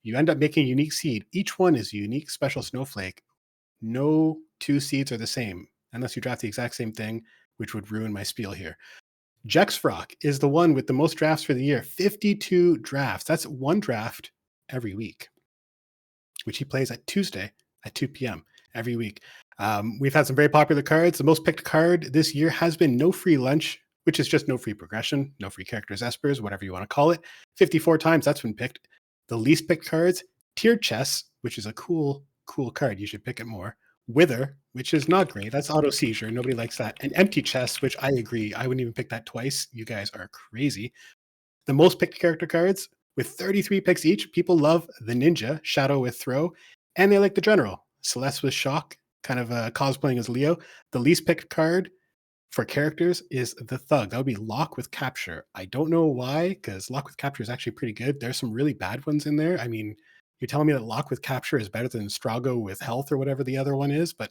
you end up making a unique seed. Each one is a unique special snowflake. No 2 seeds are the same, unless you draft the exact same thing, which would ruin my spiel here. Jexfrock is the one with the most drafts for the year. 52 drafts. That's 1 draft every week, which he plays at Tuesday at 2 p.m. every week. We've had some very popular cards. The most picked card this year has been No Free Lunch, which is just no free progression, no free characters, espers, whatever you want to call it. 54 times that's been picked. The least picked cards, Tiered Chess, which is a cool card. You should pick it more. Wither, which is not great. That's auto seizure. Nobody likes that. And Empty Chest, which I agree. I wouldn't even pick that twice. You guys are crazy. The most picked character cards, with 33 picks each, people love the Ninja, Shadow with Throw, and they like the General, Celeste with Shock, kind of cosplaying as Leo. The least picked card for characters is the Thug. That would be Lock with Capture. I don't know why, because Lock with Capture is actually pretty good. There's some really bad ones in there. I mean, you're telling me that Lock with Capture is better than Strago with Health or whatever the other one is, but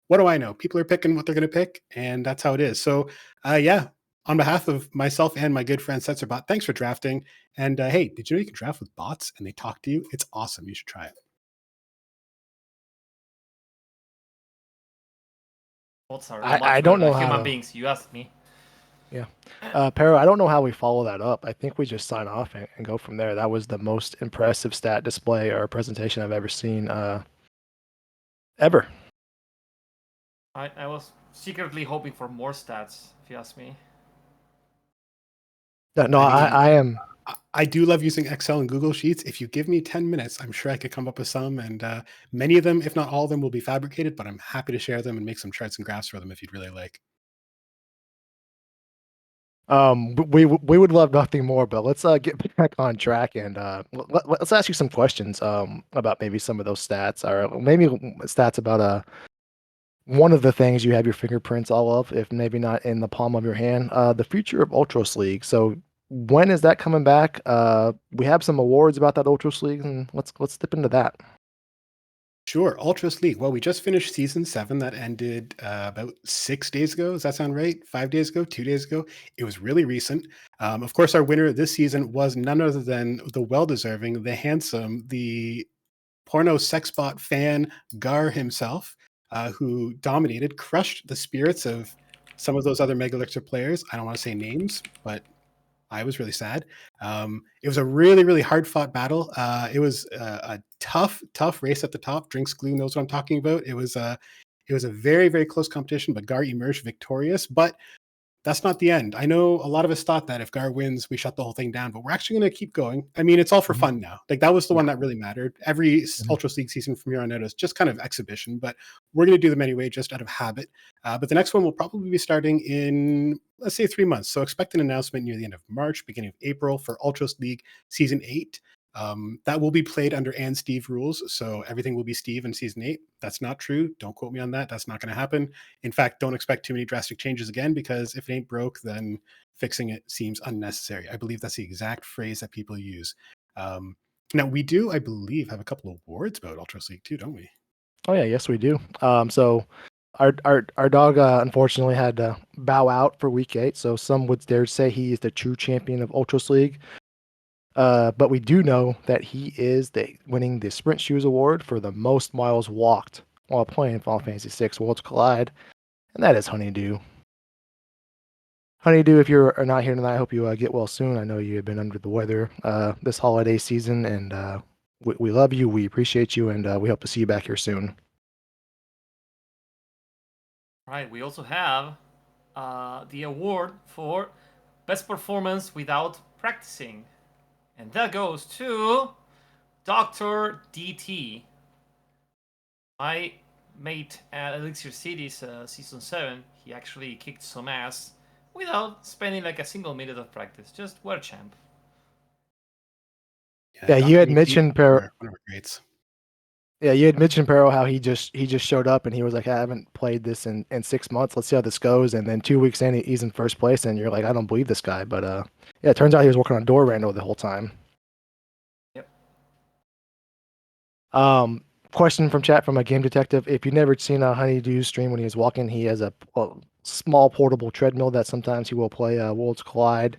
what do I know? People are picking what they're going to pick, and that's how it is. So, yeah, on behalf of myself and my good friend Setzerbot, thanks for drafting. And hey, did you know you can draft with bots and they talk to you? It's awesome. You should try it. Bots are I much better don't know than how human to- beings. You asked me. Yeah. Pero, I don't know how we follow that up. I think we just sign off and go from there. That was the most impressive stat display or presentation I've ever seen ever. I was secretly hoping for more stats, if you ask me. No, I am I do love using Excel and Google Sheets. If you give me 10 minutes, I'm sure I could come up with some. And many of them, if not all of them, will be fabricated, but I'm happy to share them and make some charts and graphs for them if you'd really like. We would love nothing more, but let's get back on track and let's ask you some questions about maybe some of those stats or maybe stats about one of the things you have your fingerprints all of, if maybe not in the palm of your hand, the future of Ultros League. So when is that coming back? We have some awards about that Ultros League, and let's dip into that. Sure, Ultras League. Well, we just finished season 7 that ended about 6 days ago. Does that sound right? 5 days ago, 2 days ago. It was really recent. Of course, our winner this season was none other than the well-deserving, the handsome, the porno sex bot fan Gar himself, who dominated, crushed the spirits of some of those other Megalixer players. I don't want to say names, but I was really sad. It was a really, really hard fought battle. It was a tough, tough race at the top. Drinks Glue knows what I'm talking about. It was a very, very close competition, but Gar emerged victorious. But that's not the end. I know a lot of us thought that if Gar wins, we shut the whole thing down, but we're actually going to keep going. I mean, it's all for fun now. Like that was the one that really mattered. Every Ultra League season from here on out is just kind of exhibition, but we're going to do them anyway, just out of habit. But the next one will probably be starting in, let's say, 3 months. So expect an announcement near the end of March, beginning of April for Ultra League Season 8. That will be played under and Steve rules. So everything will be Steve in season 8. That's not true. Don't quote me on that. That's not going to happen. In fact, don't expect too many drastic changes again, because if it ain't broke, then fixing it seems unnecessary. I believe that's the exact phrase that people use. Now, we do, I believe, have a couple of awards about Ultra League too, don't we? Oh yeah, yes we do. So our dog unfortunately had to bow out for week 8. So some would dare say he is the true champion of Ultros League. But we do know that he is winning the Sprint Shoes Award for the most miles walked while playing Final Fantasy VI Worlds Collide, and that is Honeydew. Honeydew, if you're not here tonight, I hope you get well soon. I know you have been under the weather this holiday season, and we love you, we appreciate you, and we hope to see you back here soon. Right, we also have the award for Best Performance Without Practicing. And that goes to Dr. DT. My mate at Elixir Cities Season 7, he actually kicked some ass without spending like a single minute of practice. Just what a champ. Yeah, you had DT, mentioned one of our greats. Yeah, you had mentioned Perro how he just showed up and he was like, I haven't played this in 6 months. Let's see how this goes. And then 2 weeks in, he's in first place, and you're like, I don't believe this guy. But yeah, it turns out he was working on door rando the whole time. Yep. Question from chat from a game detective: if you've never seen a Honeydew stream when he is walking, he has a small portable treadmill that sometimes he will play Worlds Collide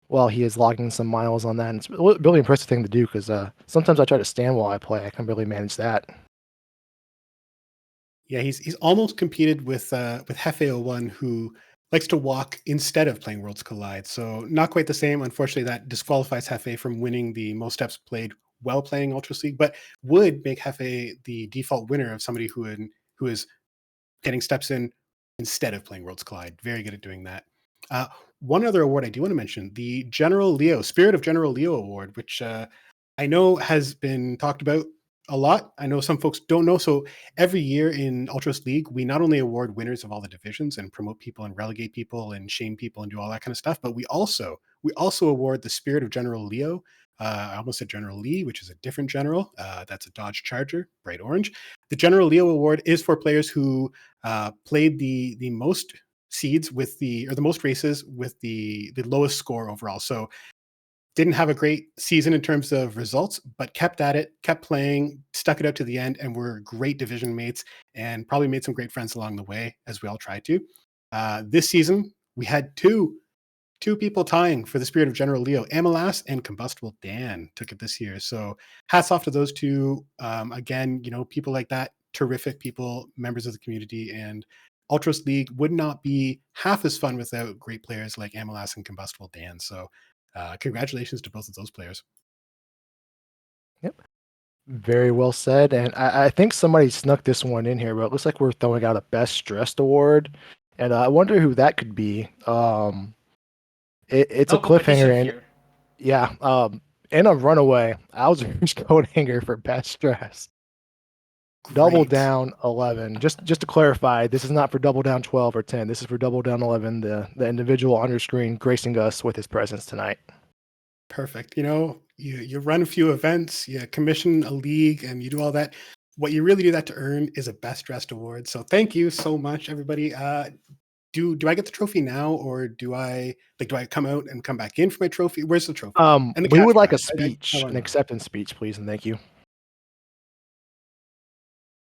while he is logging some miles on that. And it's a really impressive thing to do, because sometimes I try to stand while I play. I can really manage that. Yeah, he's almost competed with Hefe01, who likes to walk instead of playing Worlds Collide. So not quite the same. Unfortunately, that disqualifies Hefe from winning the most steps played while playing Ultra League, but would make Hefe the default winner of somebody who is getting steps in instead of playing Worlds Collide. Very good at doing that. One other award I do want to mention, the General Leo, Spirit of General Leo Award, which I know has been talked about a lot. I know some folks don't know. So every year in Ultras League, we not only award winners of all the divisions and promote people and relegate people and shame people and do all that kind of stuff, but we also award the Spirit of General Leo. I almost said General Lee, which is a different general. That's a Dodge Charger, bright orange. The General Leo Award is for players who played the most seeds with the most races with the lowest score overall. So didn't have a great season in terms of results, but kept at it, kept playing, stuck it out to the end, and were great division mates, and probably made some great friends along the way, as we all tried to. This season, we had two people tying for the Spirit of General Leo. Amalas and Combustible Dan took it this year. So hats off to those two. Again, people like that, terrific people, members of the community, and Ultras League would not be half as fun without great players like Amalas and Combustible Dan. So congratulations to both of those players. Yep. Very well said. And I think somebody snuck this one in here, but it looks like we're throwing out a Best Stressed Award. And I wonder who that could be. It's No a cliffhanger. competition And here. Yeah. In a runaway, I was a coat hanger for best dress. Double Great. down 11. Just to clarify, this is not for double down 12 or 10. This is for double down 11, the individual on your screen gracing us with his presence tonight. Perfect. You know, you run a few events, you commission a league, and you do all that. What you really do that to earn is a best dressed award. So thank you so much, everybody. Do I get the trophy now, or do I come out and come back in for my trophy? Where's the trophy? And the We cash would like a prize. I speech, wanna an know. acceptance speech, please, and thank you.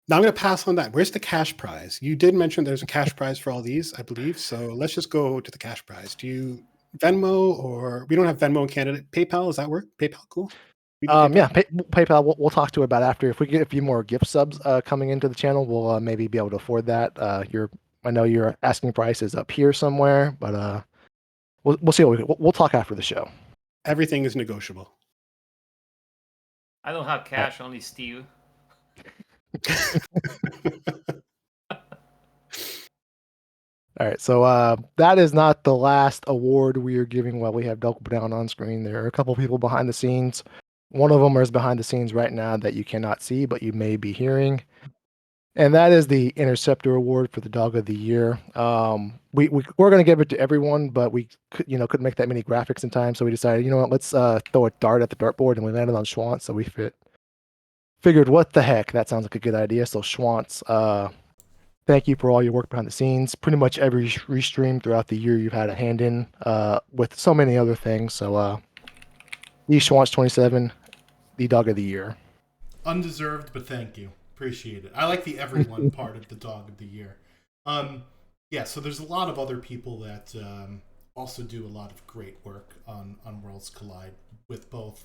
Now I'm going to pass on that. Where's the cash prize? You did mention there's a cash prize for all these, I believe. So let's just go to the cash prize. Do you Venmo, or we don't have Venmo in Canada? PayPal, does that work? PayPal, cool. We do PayPal? Yeah, PayPal. We'll talk to it about after. If we get a few more gift subs coming into the channel, we'll maybe be able to afford that. I know your asking price is up here somewhere, but we'll see what we'll talk after the show. Everything is negotiable. I don't have cash, only Steve. All right, so that is not the last award we are giving while we have Double Down on screen. There are a couple people behind the scenes. One of them is behind the scenes right now that you cannot see, but you may be hearing. And that is the Interceptor Award for the Dog of the Year. We're going to give it to everyone, but we couldn't make that many graphics in time, so we decided, you know what, let's throw a dart at the dartboard, and we landed on Schwantz, so we figured, what the heck, that sounds like a good idea. So Schwantz, thank you for all your work behind the scenes. Pretty much every restream throughout the year you've had a hand in with so many other things. So the Schwantz 27, the Dog of the Year. Undeserved, but thank you. Appreciate it. I like the everyone part of the Dog of the Year. Yeah, so there's a lot of other people that also do a lot of great work on Worlds Collide with both,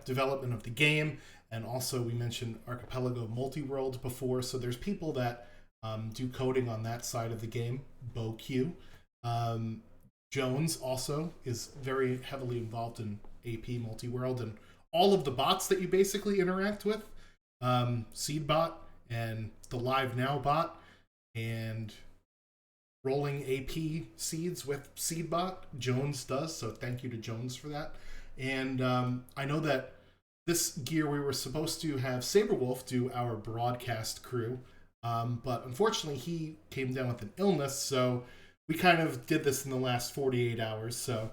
development of the game, and also we mentioned Archipelago Multi-World before, so there's people that do coding on that side of the game. BoQ. Jones also is very heavily involved in AP Multi-World, and all of the bots that you basically interact with, Seedbot and the Live Now bot, and rolling AP seeds with Seedbot, Jones does, so thank you to Jones for that. And I know that this year we were supposed to have Saberwolf do our broadcast crew, but unfortunately he came down with an illness, so we kind of did this in the last 48 hours, so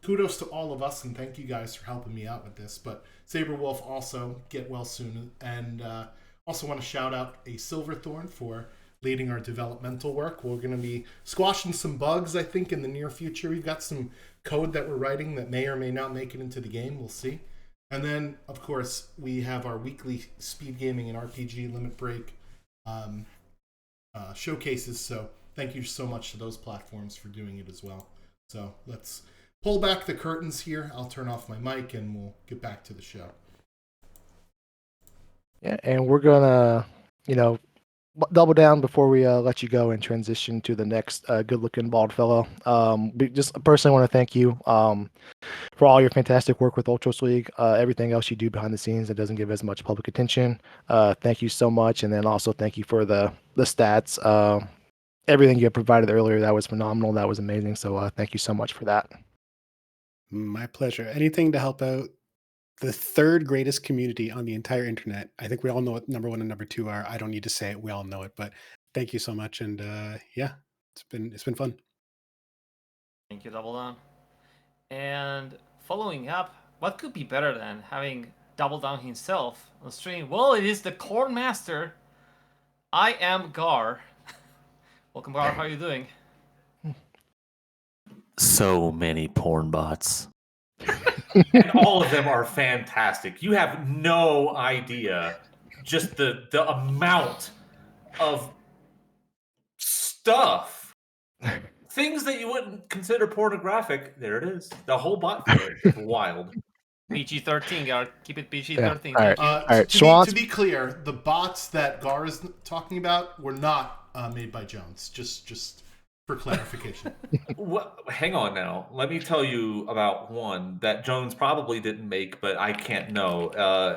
kudos to all of us, and thank you guys for helping me out with this. But Saberwolf also, get well soon. And also want to shout out a Silverthorn for leading our developmental work. We're going to be squashing some bugs, I think, in the near future. We've got some code that we're writing that may or may not make it into the game. We'll see. And then, of course, we have our weekly speed gaming and RPG limit break showcases. So thank you so much to those platforms for doing it as well. So let's pull back the curtains here. I'll turn off my mic and we'll get back to the show. Yeah, and we're gonna, double down before we let you go and transition to the next good-looking bald fellow. We just personally want to thank you for all your fantastic work with Ultros League. Everything else you do behind the scenes that doesn't give as much public attention. Thank you so much, and then also thank you for the stats. Everything you provided earlier, that was phenomenal. That was amazing. So thank you so much for that. My pleasure. Anything to help out the third greatest community on the entire internet. I think we all know what number 1 and number 2 are. I don't need to say it. We all know it. But thank you so much. And yeah, it's been fun. Thank you, Double Down. And following up, what could be better than having Double Down himself on stream? Well, it is the Corn Master. I am Gar. Welcome, Gar. How are you doing? So many porn bots. And all of them are fantastic. You have no idea just the amount of stuff. Things that you wouldn't consider pornographic. There it is. The whole bot for it. It's wild. PG-13, Gar. Keep it PG-13. Yeah. Thank you. All right. To be clear, the bots that Gar is talking about were not made by Jones. Just for clarification. Well, hang on now. Let me tell you about one that Jones probably didn't make, but I can't know.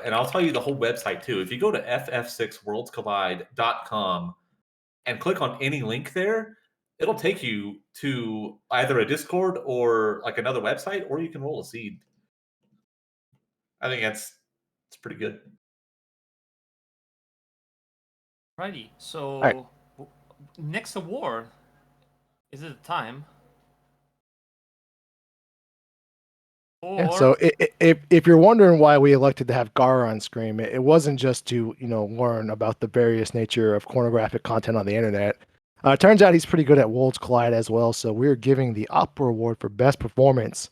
And I'll tell you the whole website too. If you go to ff6worldscollide.com and click on any link there, it'll take you to either a Discord or like another website, or you can roll a seed. I think it's pretty good. Righty. All right. So next award, is it the time? Yeah, so if you're wondering why we elected to have Gar on Scream, it wasn't just to learn about the various nature of pornographic content on the internet. It turns out he's pretty good at Worlds Collide as well, so we're giving the Opera Award for Best Performance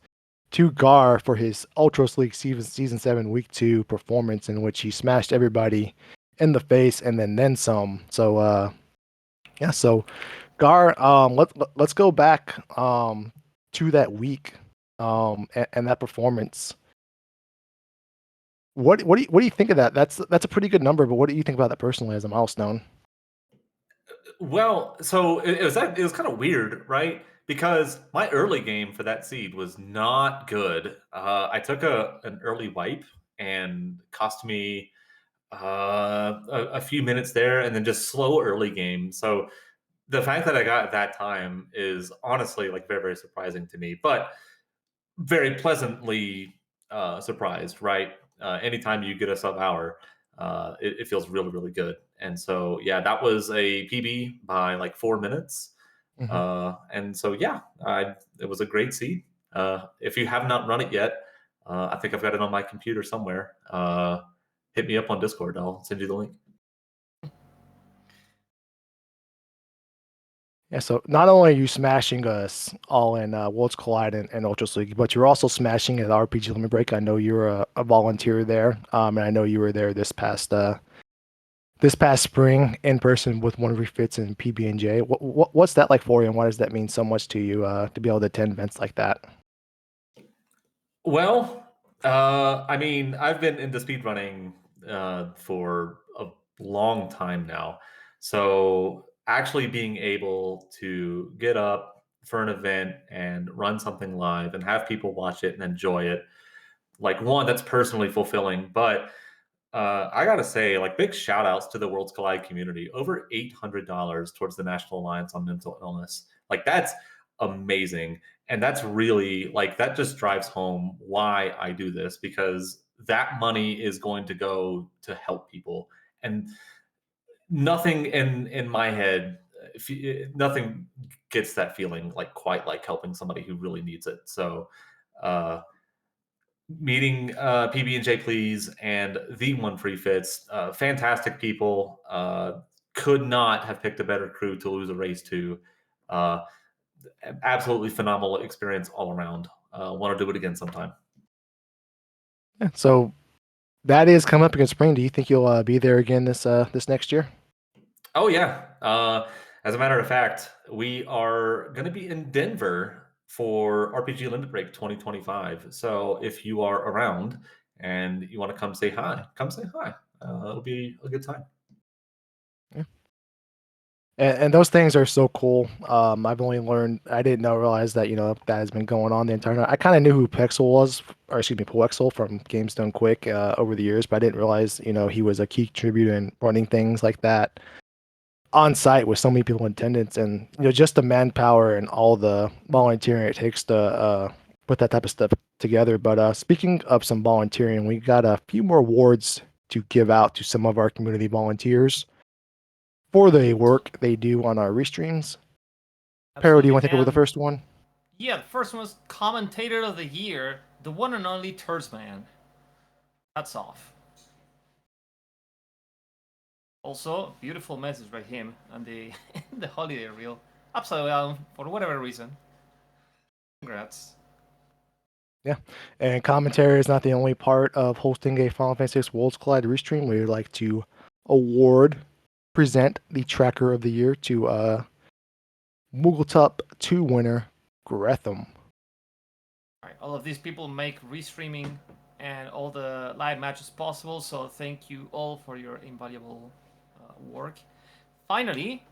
to Gar for his Ultros League Season 7 Week 2 performance, in which he smashed everybody in the face and then some. So yeah, so Gar, let's go back to that week and that performance. What do you think of that? That's a pretty good number, but what do you think about that personally as a milestone? Well, so it was kind of weird, right? Because my early game for that seed was not good. I took an early wipe and cost me a few minutes there, and then just slow early game. So the fact that I got at that time is honestly like very, very surprising to me, but very pleasantly surprised, right? Anytime you get a sub hour, it feels really, really good. And so, yeah, that was a PB by like 4 minutes. And so, yeah, it was a great seed. If you have not run it yet, I think I've got it on my computer somewhere. Hit me up on Discord. I'll send you the link. Yeah, so not only are you smashing us all in Worlds Collide and Ultras League, but you're also smashing at RPG Limit Break. I know you're a volunteer there, and I know you were there this past spring in person with one of your fits in PB&J. What's that like for you, and why does that mean so much to you to be able to attend events like that? Well, I mean, I've been into speedrunning for a long time now. So actually being able to get up for an event and run something live and have people watch it and enjoy it, like one, that's personally fulfilling. But I gotta say, like, big shout outs to the Worlds Collide community. Over $800 towards the National Alliance on Mental Illness. Like, that's amazing. And that's really, like, that just drives home why I do this, because that money is going to go to help people. And nothing in my head, nothing gets that feeling like quite like helping somebody who really needs it. So, uh, meeting PB&J Please and the One Free Fits, fantastic people. Could not have picked a better crew to lose a race to. Uh, Absolutely phenomenal experience all around. Want to do it again sometime. Yeah, so that is coming up against spring. Do you think you'll be there again this next year? Oh yeah. As a matter of fact, we are going to be in Denver for RPG Limit Break 2025. So if you are around and you want to come say hi, come say hi. It'll be a good time. Yeah. And those things are so cool. I've only learned, I didn't realize that, that has been going on the entire night. I kind of knew who Pixel was, or excuse me, Poexel from Games Done Quick over the years, but I didn't realize, he was a key contributor in running things like that on site with so many people in attendance, and just the manpower and all the volunteering it takes to put that type of stuff together. But speaking of some volunteering, we got a few more awards to give out to some of our community volunteers for the work they do on our restreams. Pero, do you want to take over the first one? Yeah, the first one was Commentator of the Year, the one and only Turdsman. Hats off. Also, beautiful message by him and the holiday reel. Upside down for whatever reason. Congrats. Yeah, and commentary is not the only part of hosting a Final Fantasy VI Worlds Collide restream. We would like to present the Tracker of the Year to Moogletop 2 winner, Gretham. Alright, all of these people make restreaming and all the live matches possible, so thank you all for your invaluable work. Finally,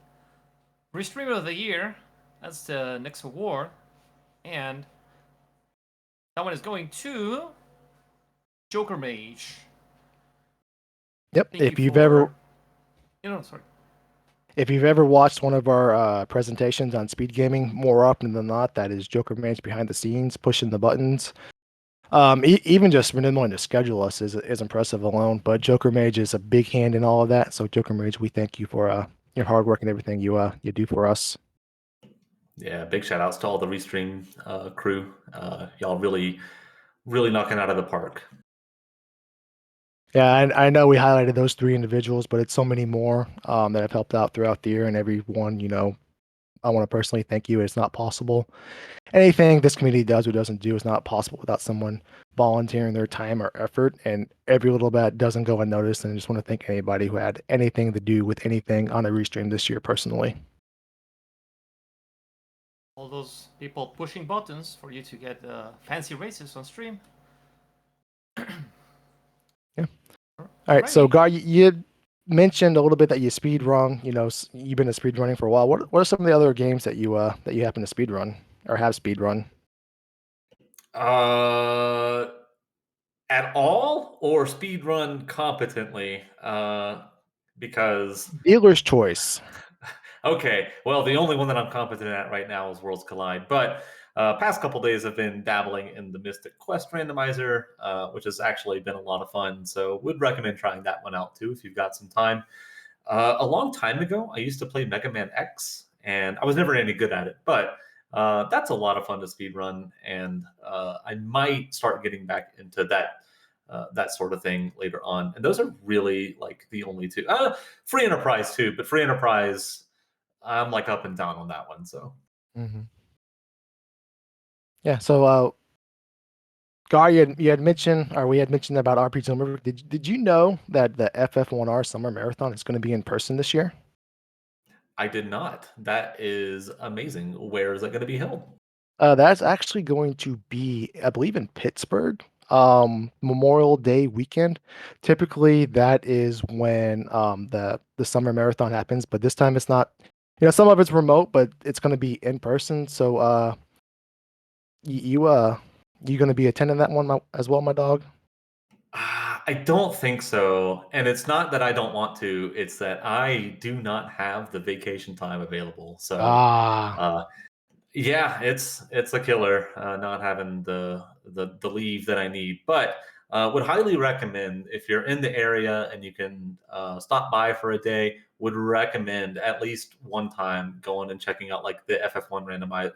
Restreamer of the Year, that's the next award, and that one is going to Joker Mage. Yep, if you've ever... Sorry. If you've ever watched one of our presentations on speed gaming, more often than not, that is Joker Mage behind the scenes, pushing the buttons. Even just remembering to schedule us is impressive alone. But Joker Mage is a big hand in all of that. So Joker Mage, we thank you for your hard work and everything you do for us. Yeah, big shout outs to all the Restream crew. Y'all really knocking out of the park. Yeah, and I know we highlighted those 3 individuals, but it's so many more that have helped out throughout the year, and everyone, I want to personally thank you. It's not possible. Anything this community does or doesn't do is not possible without someone volunteering their time or effort, and every little bit doesn't go unnoticed. And I just want to thank anybody who had anything to do with anything on a restream this year personally. All those people pushing buttons for you to get fancy races on stream. Yeah. All right. So, Gar, you mentioned a little bit that you speed run. You've been a speed running for a while. What are some of the other games that you happen to speed run or have speed run? At all or speed run competently? Because dealer's choice. Okay, well, the only one that I'm competent at right now is Worlds Collide, but past couple days I've been dabbling in the Mystic Quest randomizer, which has actually been a lot of fun. So would recommend trying that one out too if you've got some time. A long time ago, I used to play Mega Man X, and I was never any good at it, but that's a lot of fun to speed run, and I might start getting back into that sort of thing later on. And those are really like the only two. Free Enterprise too, but Free Enterprise, I'm like up and down on that one. So. Mm-hmm. Yeah. So, Gar, you had mentioned, or we had mentioned about RPG Summer. Did you know that the FF1R Summer Marathon is going to be in person this year? I did not. That is amazing. Where is that going to be held? That's actually going to be, I believe, in Pittsburgh, Memorial Day weekend. Typically, that is when the summer marathon happens, but this time it's not. Some of it's remote, but it's going to be in person. So, you going to be attending that one as well, my dog? I don't think so. And it's not that I don't want to, it's that I do not have the vacation time available. So yeah, it's a killer not having the leave that I need. But would highly recommend if you're in the area and you can stop by for a day, would recommend at least one time going and checking out like the FF1 randomized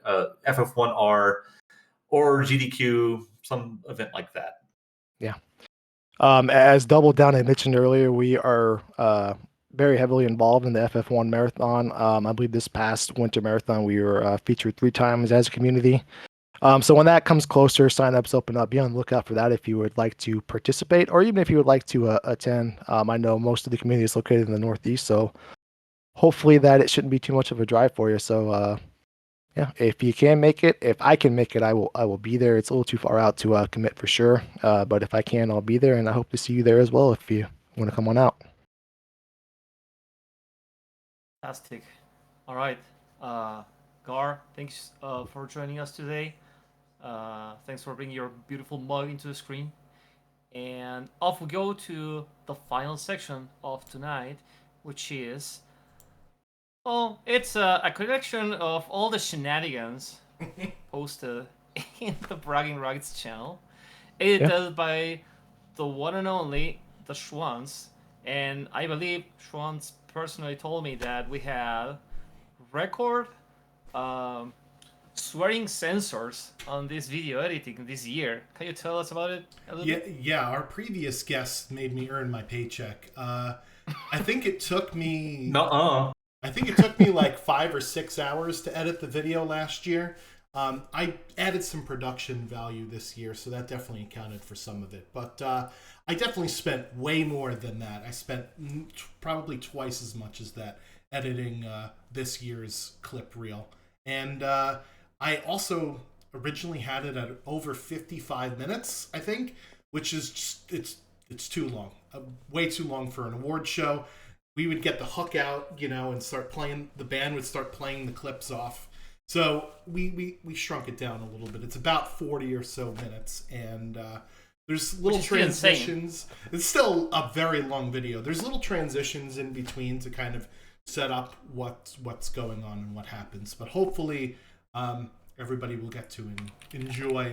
FF1R or GDQ, some event like that. Yeah. As Double Down had mentioned earlier, we are very heavily involved in the FF1 marathon. I believe this past winter marathon, we were featured 3 times as a community. So when that comes closer, signups open up. Be on the lookout for that if you would like to participate, or even if you would like to attend. I know most of the community is located in the Northeast, so hopefully that it shouldn't be too much of a drive for you. So yeah, if you can make it, if I can make it, I will be there. It's a little too far out to commit for sure, but if I can, I'll be there, and I hope to see you there as well if you want to come on out. Fantastic. All right, Gar, thanks for joining us today. Thanks for bringing your beautiful mug into the screen. And off we go to the final section of tonight, which is, well, it's a collection of all the shenanigans posted in the Bragging Rights channel, edited by the one and only the Schwans. And I believe Schwans personally told me that we had record swearing censors on this video editing this year. Can you tell us about it a little bit? Yeah, our previous guest made me earn my paycheck. I think it took me I think it took me like 5 or 6 hours to edit the video last year. I added some production value this year, so that definitely accounted for some of it. But I definitely spent way more than that. I spent probably twice as much as that editing this year's clip reel. And I also originally had it at over 55 minutes, I think, which is just, it's too long. Way too long for an award show. We would get the hook out, and start playing, the band would start playing the clips off. So we shrunk it down a little bit. It's about 40 or so minutes, and there's little transitions. It's still a very long video. There's little transitions in between to kind of set up what's going on and what happens. But hopefully, everybody will get to enjoy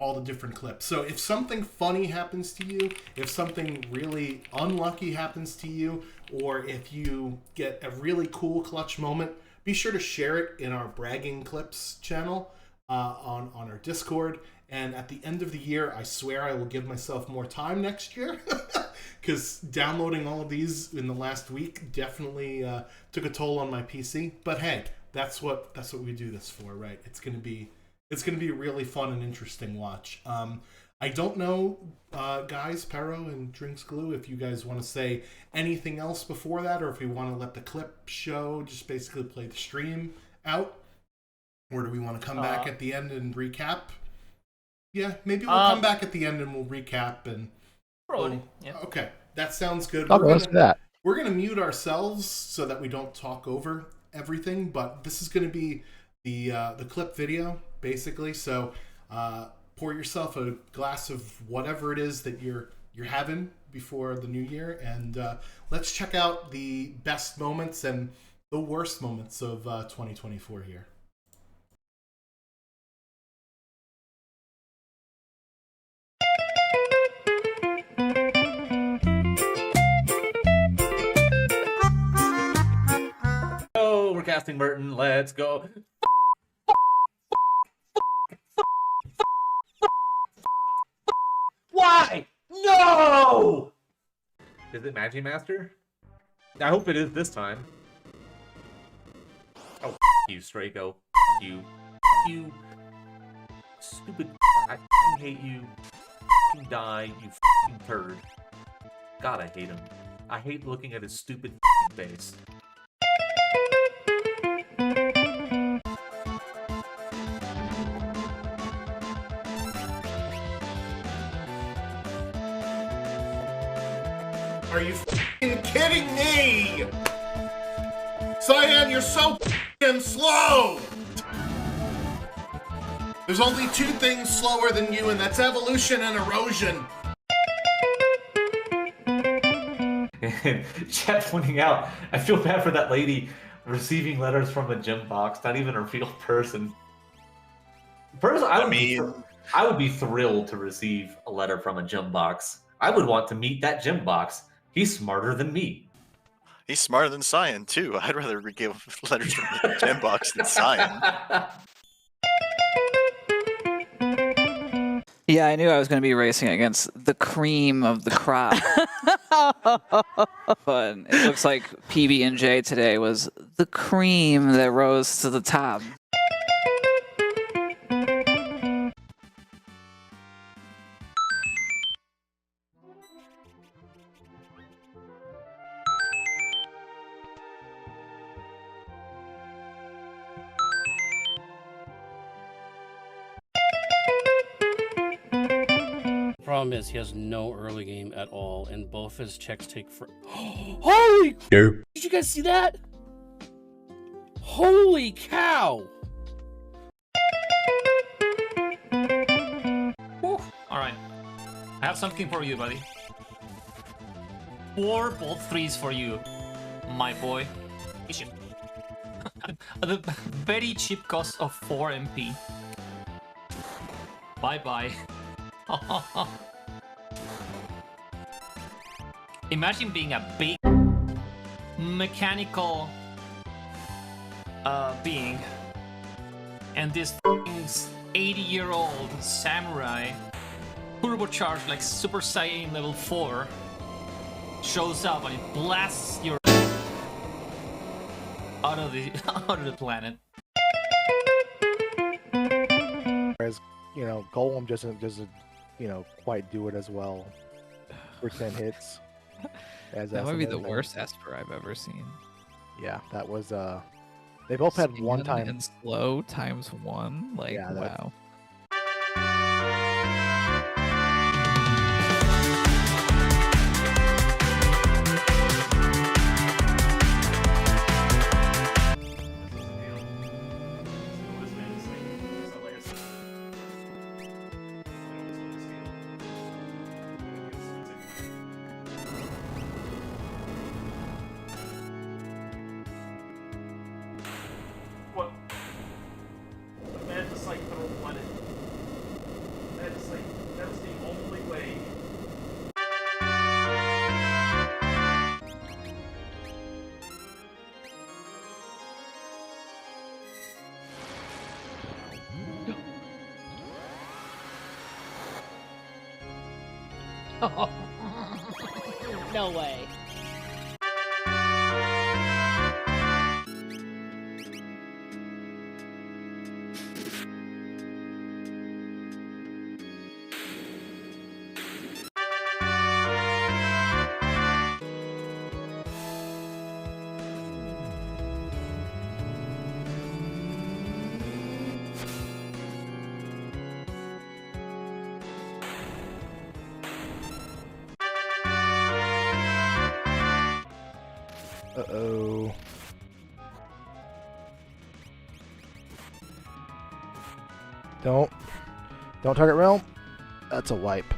all the different clips. So if something funny happens to you, if something really unlucky happens to you, or if you get a really cool clutch moment, be sure to share it in our Bragging Clips channel on our Discord. And at the end of the year, I swear I will give myself more time next year, because downloading all of these in the last week definitely took a toll on my PC. But hey, that's what we do this for, right? It's gonna be a really fun and interesting watch. I don't know, guys, Pero and Drinks Glue, if you guys want to say anything else before that, or if we want to let the clip show just basically play the stream out, or do we want to come back at the end and recap? Yeah, maybe we'll come back at the end and we'll recap and. Probably. Yeah. Okay, that sounds good. Let's do that. We're gonna mute ourselves so that we don't talk over everything, but this is gonna be the clip video basically. So pour yourself a glass of whatever it is that you're having before the new year, and let's check out the best moments and the worst moments of 2024 here. Oh, we're casting Merton. Let's go. Why? No! Is it Magi Master? I hope it is this time. Oh, you, Straco. You. You. Stupid. I hate you. Die, you turd. God, I hate him. I hate looking at his stupid face. Are you kidding me? Cyan, you're so slow! There's only two things slower than you, and that's evolution and erosion. And chat pointing out, I feel bad for that lady receiving letters from a gem box, not even a real person. I would be thrilled to receive a letter from a gem box. I would want to meet that gem box. He's smarter than me. He's smarter than Cyan, too. I'd rather give letters from the gem box than Cyan. Yeah, I knew I was going to be racing against the cream of the crop. But it looks like PB&J today was the cream that rose to the top. Problem is, he has no early game at all, and both his checks take for. Holy! Did you guys see that? Holy cow! All right, I have something for you, buddy. 4 bolt 3s for you, my boy. At the very cheap cost of 4 MP. Bye bye. Imagine being a big mechanical being, and this 80-year-old samurai, turbocharged like Super Saiyan level 4, shows up and it blasts your out of the planet. Whereas, Golem doesn't quite do it as well for 10 hits. That might be the worst Esper I've ever seen. Yeah, that was they both had one time and slow ×1. Like, yeah, wow. No way. Uh-oh. Don't target realm. That's a wipe.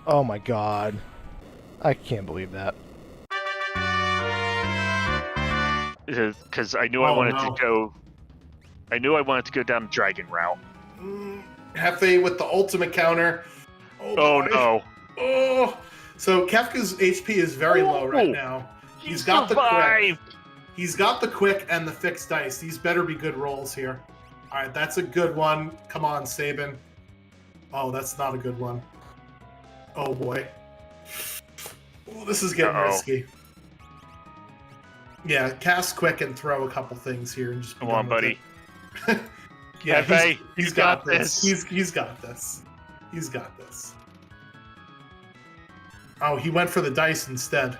Oh my god. I can't believe that. Because I knew I wanted to go. I knew I wanted to go down the dragon route. Hefe with the ultimate counter. Oh no. Oh. So Kefka's HP is very low right now. He's got the quick. He's got the quick and the fixed dice. These better be good rolls here. All right, that's a good one. Come on, Sabin. Oh, that's not a good one. Oh boy. Oh, this is getting risky. Yeah, cast quick and throw a couple things here and just be Come on, buddy. Yeah, Hefe, he's got this. He's got this. He's got this. Oh, he went for the dice instead.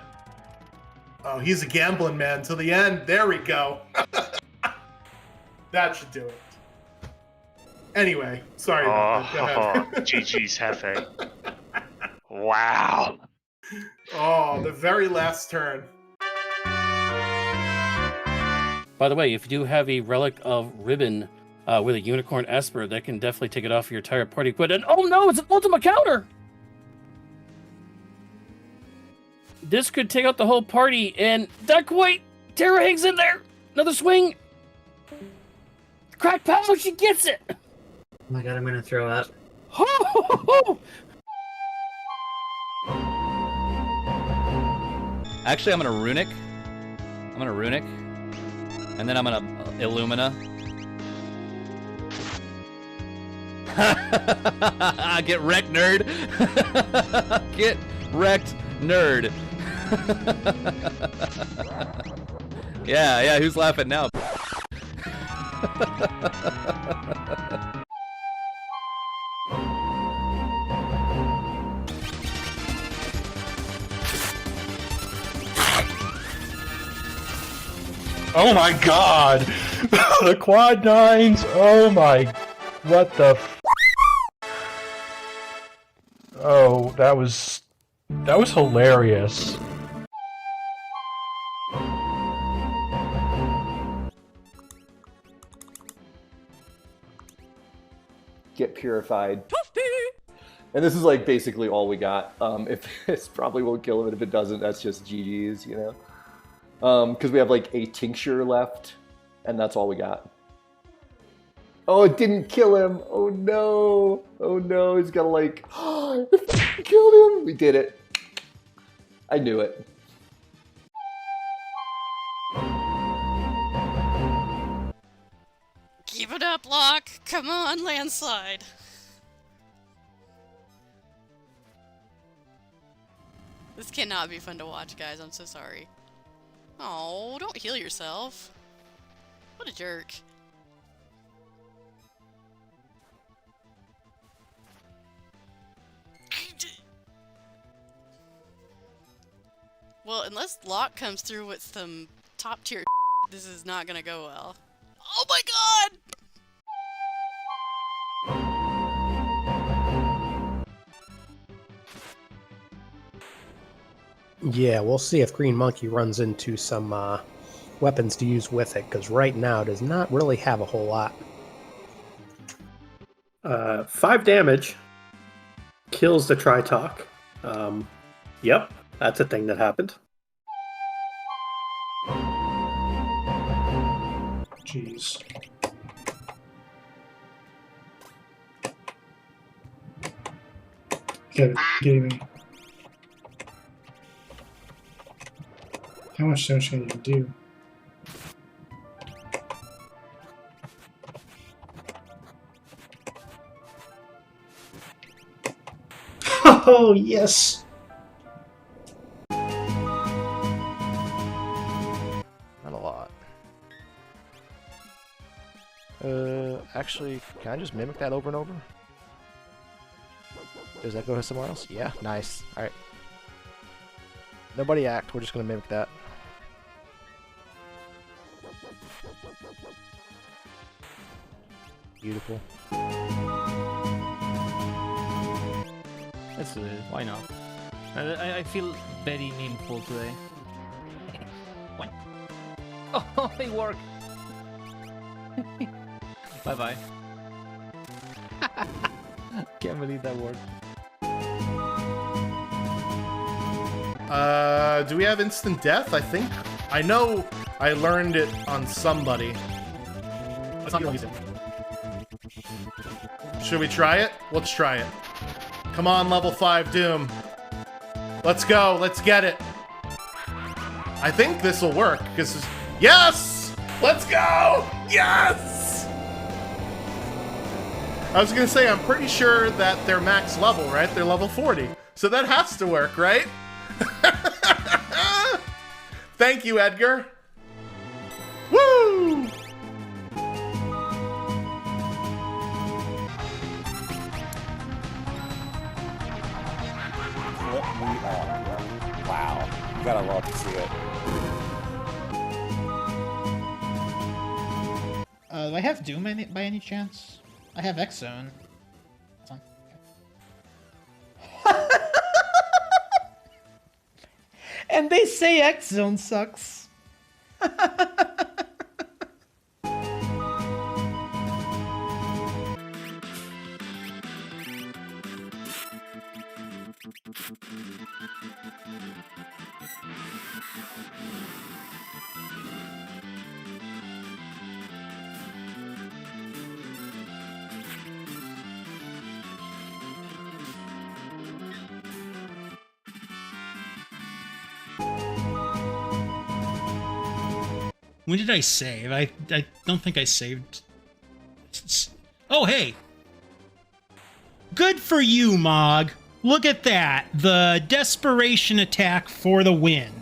Oh, he's a gambling man till the end. There we go. That should do it. Anyway, sorry about that. Go ahead. GG's Hefe. Wow. Oh, the very last turn. By the way, if you do have a Relic of Ribbon with a Unicorn Esper, that can definitely take it off your entire party quid. And oh no, it's an ultimate counter! This could take out the whole party, and not quite! Terra hangs in there! Another swing! Crack Pow, she gets it! Oh my god, I'm gonna throw up. Actually, I'm gonna Runic. And then I'm gonna Illumina. Get wrecked, nerd! Get wrecked, nerd! Yeah, who's laughing now? Oh my god! The quad nines! Oh my... What the Oh, that was hilarious. Get purified. And this is like basically all we got. If this probably won't kill him, and if it doesn't, that's just GG's, you know? Because we have like a tincture left, and that's all we got. Oh, it didn't kill him. Oh no. Oh no, he's gotta like, it killed him. We did it. I knew it. Keep it up, Locke. Come on, landslide. This cannot be fun to watch, guys. I'm so sorry. Oh, don't heal yourself. What a jerk. Well, unless Locke comes through with some top tier this is not gonna go well. Oh my god! Yeah, we'll see if Green Monkey runs into some weapons to use with it, because right now it does not really have a whole lot. 5 damage. Kills the Tritalk. Yep, that's a thing that happened. Jeez. You gotta be kidding me. How much damage can you do? Oh, yes. Not a lot. Actually, can I just mimic that over and over? Does that go somewhere else? Yeah, nice. Alright. Nobody act, we're just gonna mimic that. Beautiful. Let's do it. Why not? I feel very meaningful today. Oh, they work. Bye bye. Can't believe that worked. Do we have instant death? I think. I know I learned it on somebody. Let's not use it. Should we try it? Let's try it. Come on, level 5 Doom. Let's go. Let's get it. I think this will work. Because yes! Let's go! Yes! I was going to say, I'm pretty sure that they're max level, right? They're level 40. So that has to work, right? Thank you, Edgar. Woo! Wow. You gotta love to see it. Do I have Doom by any chance? I have X Zone. And they say X Zone sucks. When did I save? I don't think I saved. Oh, hey. Good for you, Mog. Look at that. The desperation attack for the win.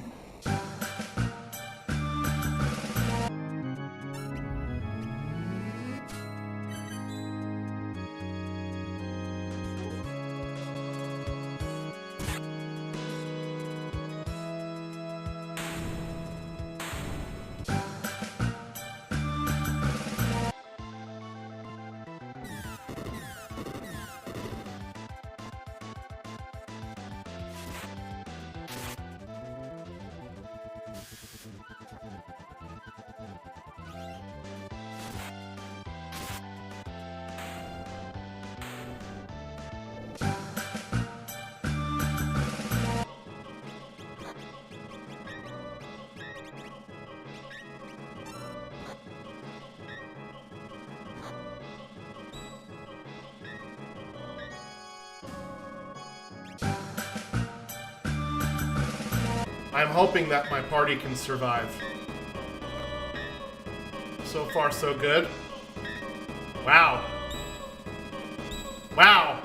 I'm hoping that my party can survive. So far, so good. Wow. Wow.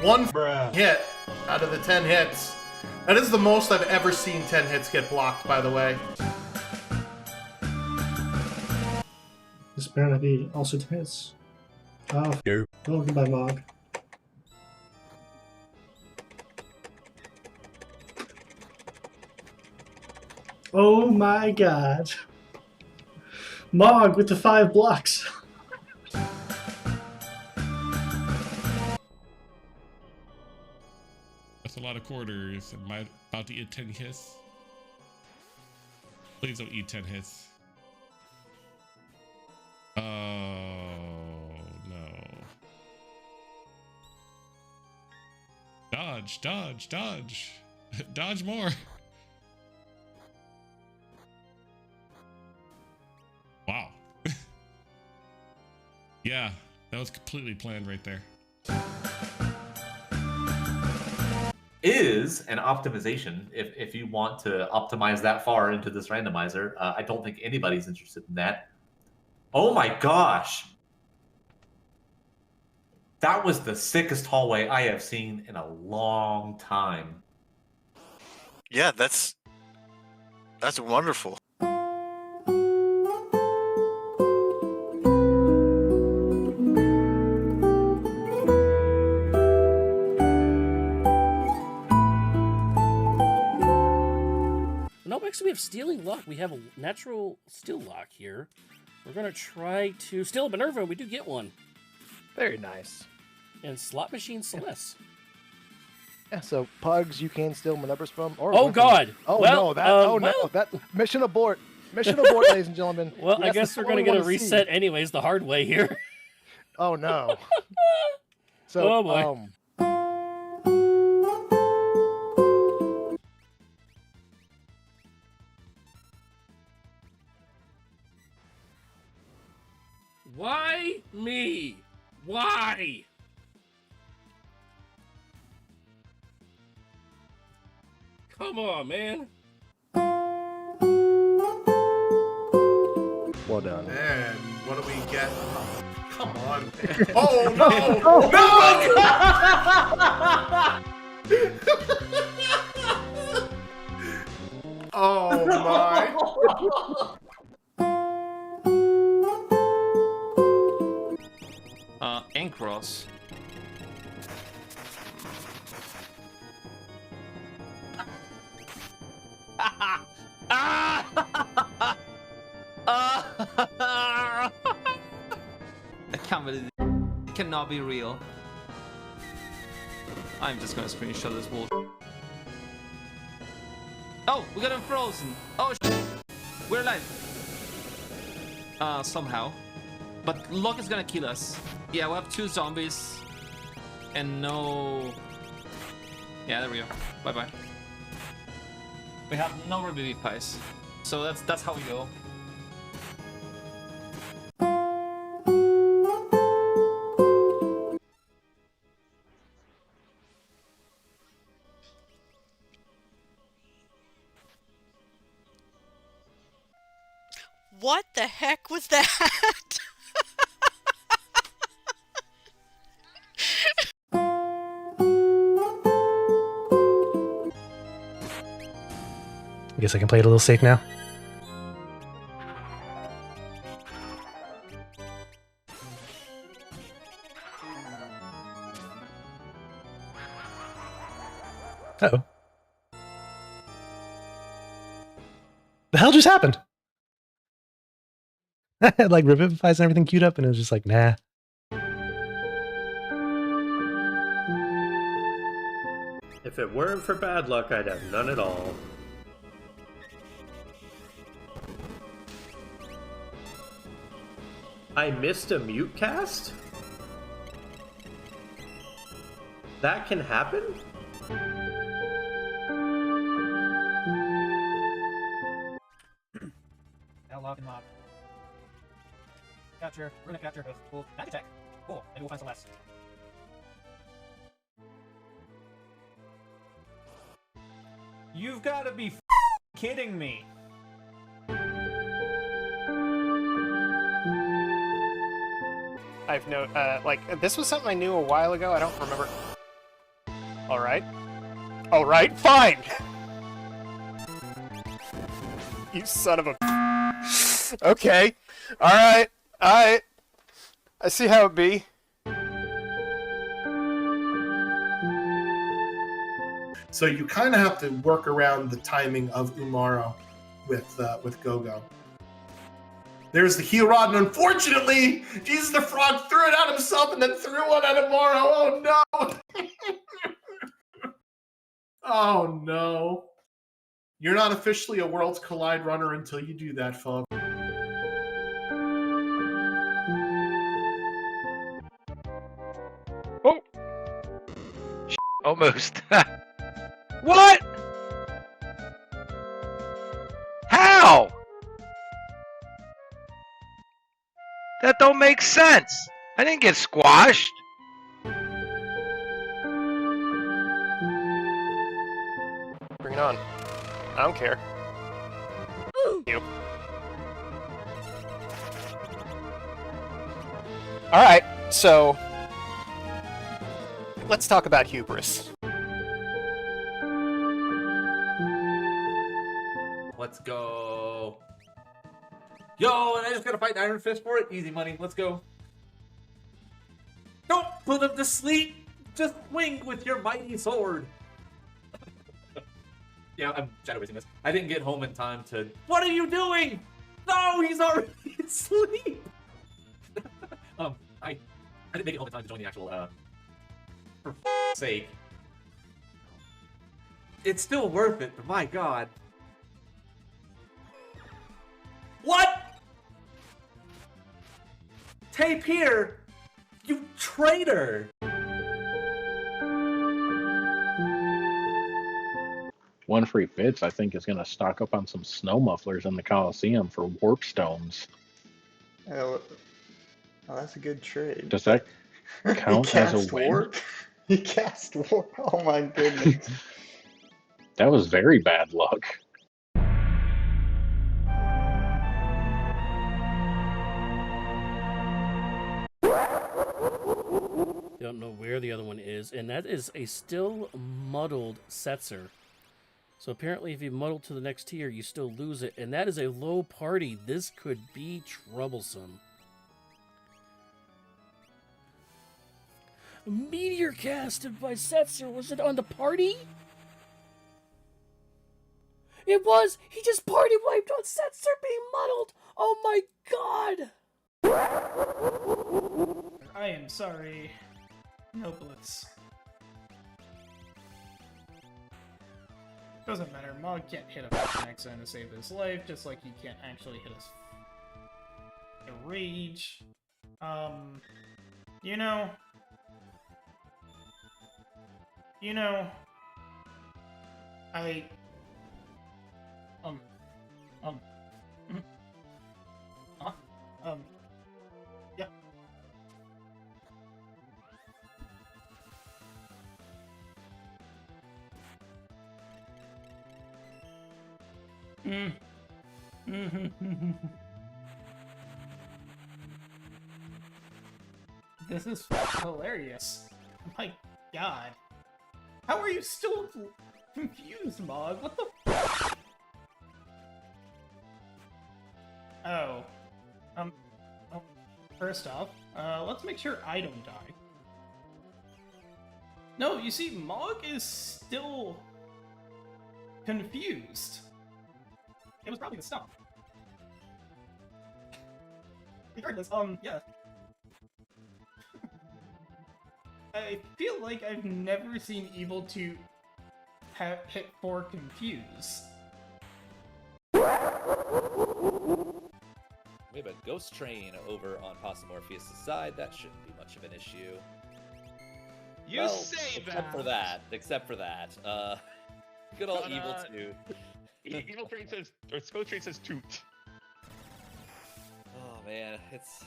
One hit out of the 10 hits. That is the most I've ever seen 10 hits get blocked, by the way. This better not be also 10 hits. Oh, goodbye, Mog. Oh my god. Mog with the 5 blocks. That's a lot of quarters. Am I about to eat 10 hits? Please don't eat 10 hits. Oh, no. Dodge, dodge, dodge. Dodge more. Wow. Yeah, that was completely planned right there. Is an optimization. If you want to optimize that far into this randomizer, I don't think anybody's interested in that. Oh my gosh. That was the sickest hallway I have seen in a long time. Yeah, that's wonderful. No, actually, we have stealing luck. We have a natural steal lock here. We're going to try to steal a Minerva. We do get one. Very nice. And slot machine Celeste. Yeah, so pugs you can steal Minervas from. Or Oh, weapons. God. Oh, Well, no. That, well. That mission abort. Mission abort, ladies and gentlemen. Well, I Yes, guess that's we're all going to we get a wanna see. reset anyways the hard way here. Oh, no. So, oh, boy. Why me? Why? Come on, man. Well done. And what do we get? Oh, come on. Oh, no! No! Oh, my. Ankros. I can't believe it cannot be real. I'm just gonna screenshot this wall. Oh, we got him frozen. Oh, we're alive. Somehow. But Locke is gonna kill us. Yeah, we have 2 zombies. And no... Yeah, there we go. Bye-bye. We have no revive pies. So that's how we go. What the heck was that? I guess I can play it a little safe now. Uh-oh. The hell just happened? I had like revivifies and everything queued up, and it was just like, nah. If it weren't for bad luck, I'd have none at all. I missed a mute cast? That can happen? Now lock and lock. Capture. We're gonna capture both. Cool. Magic attack. Cool. Maybe we'll find Celeste. You've got to be kidding me. I've no, this was something I knew a while ago. I don't remember. All right. All right, fine. You son of a. Okay. All right. I see how it be. So you kind of have to work around the timing of Umaro with Gogo. There's the heel rod, and unfortunately, Jesus the Frog threw it at himself and then threw one at Umaro. Oh no! Oh no! You're not officially a Worlds Collide runner until you do that, folks. Oh! Almost. What? How? That don't make sense. I didn't get squashed. Bring it on. I don't care. You. All right. So let's talk about hubris. Let's go. Yo, and I just gotta fight Iron Fist for it. Easy money. Let's go. Don't put him to sleep. Just swing with your mighty sword. Yeah, I'm shadow racing this. I didn't get home in time to. What are you doing? No, he's already asleep. I didn't make it home in time to join the actual. For sake, it's still worth it. But my God. What? Tape here, you traitor! One Free Fits, I think, is going to stock up on some snow mufflers in the Coliseum for warp stones. Oh, that's a good trade. Does that count as a win? Warp? He cast warp. Oh my goodness. That was very bad luck. Don't know where the other one is, and that is a still muddled Setzer. So apparently if you muddle to the next tier, you still lose it, and that is a low party. This could be troublesome. Meteor casted by Setzer. Was it on the party? It was! He just party wiped on Setzer being muddled! Oh my god! I am sorry. No blitz. Doesn't matter. Mog can't hit a accent to save his life, just like he can't actually hit us. A rage. You know. I. Yeah. This is hilarious. My god. How are you still confused, Mog? What the f? Oh. First off, let's make sure I don't die. No, you see, Mog is still confused. It was probably the stop. Regardless, yeah. I feel like I've never seen Evil 2 hit 4 confuse. We have a ghost train over on Posomorpheus' side. That shouldn't be much of an issue. You say except for that. Good old Evil 2. Evil Train says, or Ghost Train says toot. Oh man, it's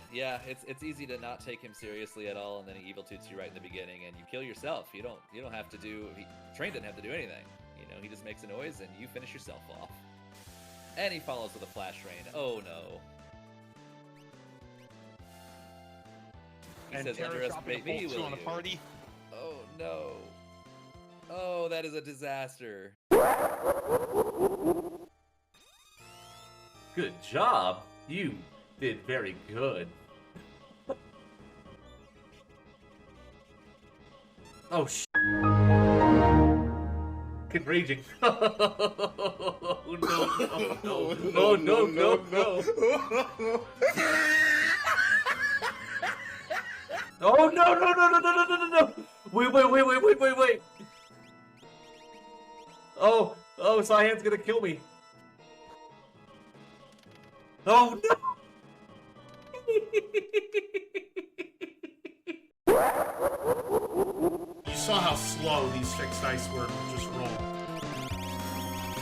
easy to not take him seriously at all, and then he Evil Toots you right in the beginning, and you kill yourself. You don't have to do. Train didn't have to do anything. You know, he just makes a noise, and you finish yourself off. And he follows with a flash rain. Oh no. He And says, Terror underestimate me, will on a you? party. Oh no. Oh, that is a disaster. Good job. You did very good. Oh sh. Fucking raging. Oh no! Oh no! No! Oh no! Wait! Oh, Cyan's gonna kill me. Oh no! You saw how slow these fixed dice were to just roll.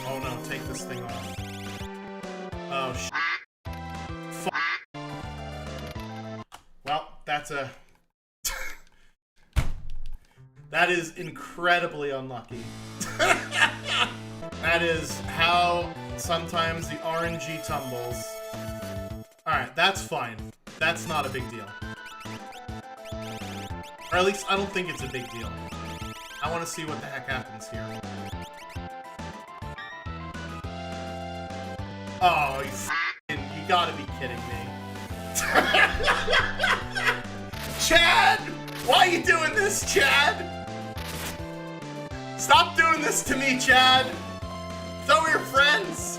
Oh no, take this thing off. Oh sh. Well, that's a... That is incredibly unlucky. That is how sometimes the RNG tumbles. Alright, that's fine. That's not a big deal. Or at least I don't think it's a big deal. I want to see what the heck happens here. Oh, you gotta be kidding me. Chad! Why are you doing this, Chad? Stop doing this to me, Chad! So we're friends!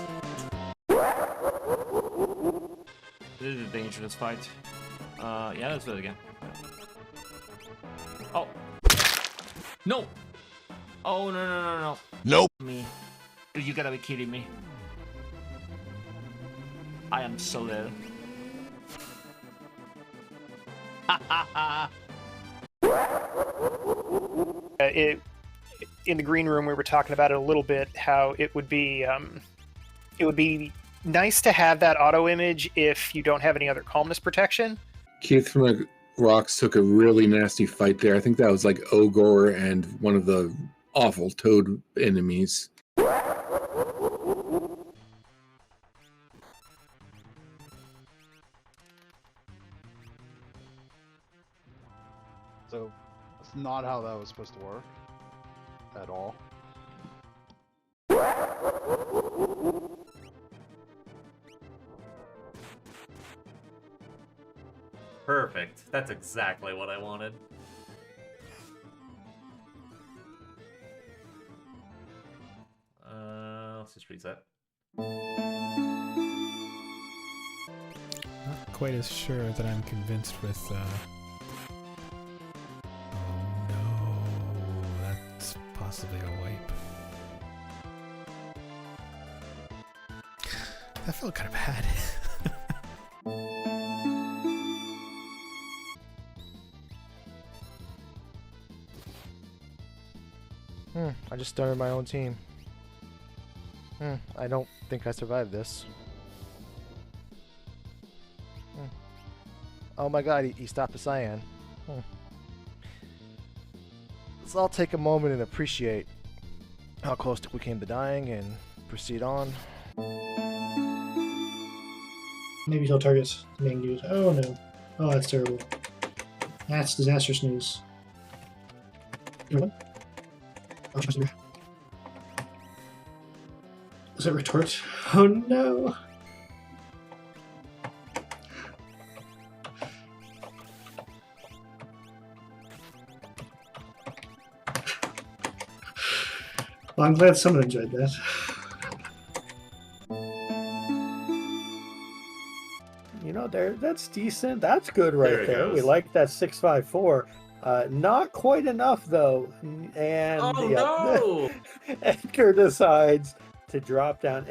This is a dangerous fight. Yeah, let's do it again. Oh. No! Oh, no. Nope. Me. Dude, you gotta be kidding me. I am so dead. In the green room, we were talking about it a little bit. How it would be nice to have that auto image if you don't have any other calmness protection. Keith from the Rocks took a really nasty fight there. I think that was like Ogre and one of the awful Toad enemies. So that's not how that was supposed to work at all. Perfect. That's exactly what I wanted. Let's just reset. Not quite as sure that I'm convinced with. Oh no, that's possibly a wipe. That felt kind of bad. I just started my own team. I don't think I survived this. Oh my god, he stopped the cyan. Let's all take a moment and appreciate how close we came to dying and proceed on. Maybe he'll target the main dude. Oh no. Oh, that's terrible. That's disastrous news. Is it retort? Oh no! Well, I'm glad someone enjoyed that. You know, that's decent. That's good right There it there. We goes. like that 654. Not quite enough though, and Oh no! Edgar decides to drop down.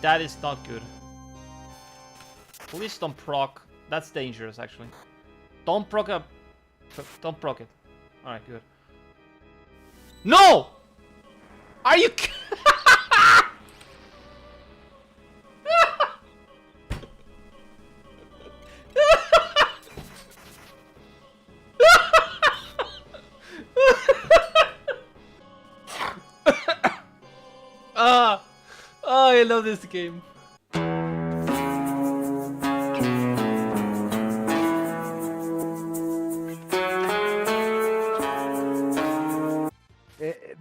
That is not good. Please don't proc. That's dangerous, actually. Don't proc up. Don't proc it. Alright, good. No! Are you... Oh, I love this game.